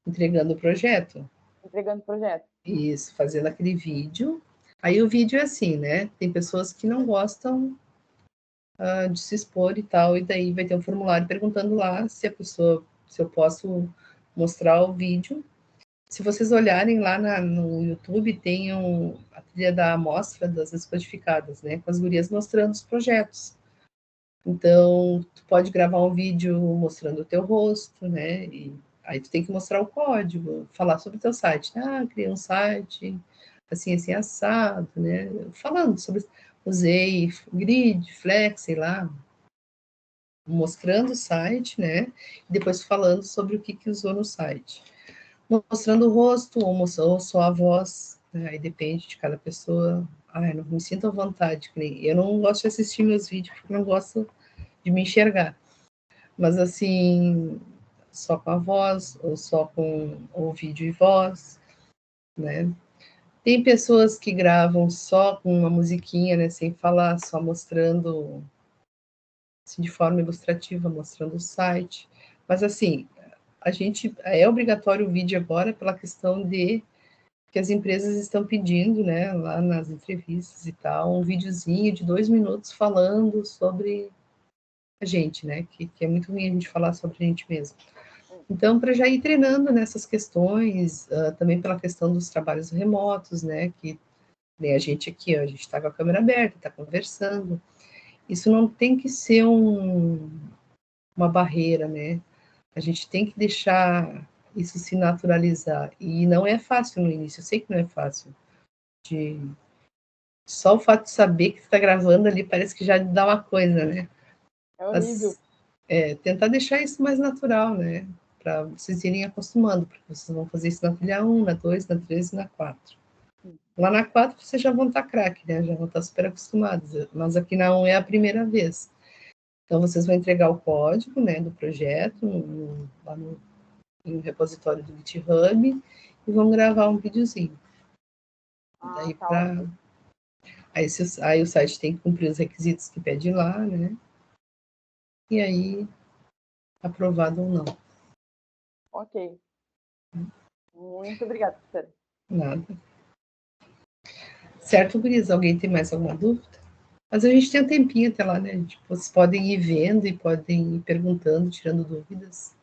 Entregando o projeto. Entregando o projeto. Isso, fazendo aquele vídeo. Aí o vídeo é assim, né? Tem pessoas que não gostam de se expor e tal, e daí vai ter um formulário perguntando lá se eu posso mostrar o vídeo. Se vocês olharem lá no YouTube, tem a trilha da amostra das descodificadas, né? Com as gurias mostrando os projetos. Então, tu pode gravar um vídeo mostrando o teu rosto, né? E aí tu tem que mostrar o código, falar sobre o teu site. Ah, criei um site, assim, assado, né? Falando sobre usei grid, flex, sei lá, mostrando o site, né? E depois falando sobre o que usou no site. Mostrando o rosto ou só a voz, né? Aí depende de cada pessoa. Ai, não me sinto à vontade. Eu não gosto de assistir meus vídeos porque não gosto de me enxergar. Mas assim, só com a voz, ou só com o vídeo e voz, né? Tem pessoas que gravam só com uma musiquinha, né? Sem falar, só mostrando, assim, de forma ilustrativa, mostrando o site. Mas assim, é obrigatório o vídeo agora pela questão de que as empresas estão pedindo, né, lá nas entrevistas e tal, um videozinho de 2 minutos falando sobre a gente, né, que é muito ruim a gente falar sobre a gente mesmo. Então, para já ir treinando nessas questões, também pela questão dos trabalhos remotos, né, que nem a gente aqui, ó, a gente está com a câmera aberta, está conversando. Isso não tem que ser uma barreira, né? A gente tem que deixar isso se naturalizar. E não é fácil no início, eu sei que não é fácil. Só o fato de saber que está gravando ali parece que já dá uma coisa, né? É horrível. Mas, tentar deixar isso mais natural, né? Para vocês irem acostumando, porque vocês vão fazer isso na trilha 1, na 2, na 3 e na 4. Lá na 4 vocês já vão estar craque, né? Já vão estar super acostumados. Mas aqui na 1 é a primeira vez. Então, vocês vão entregar o código, né, do projeto lá no repositório do GitHub e vão gravar um videozinho. Daí Tá para aí o site tem que cumprir os requisitos que pede lá, né? E aí, aprovado ou não. Ok. Muito obrigada, professora. Nada. Certo, Gris? Alguém tem mais alguma dúvida? Mas a gente tem um tempinho até lá, né? Vocês podem ir vendo e podem ir perguntando, tirando dúvidas,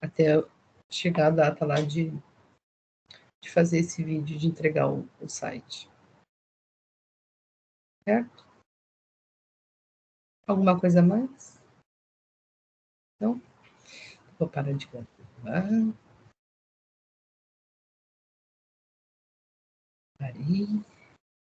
até chegar a data lá de fazer esse vídeo, de entregar o site. Certo? Alguma coisa a mais? Não? Vou parar de gravar. Parei.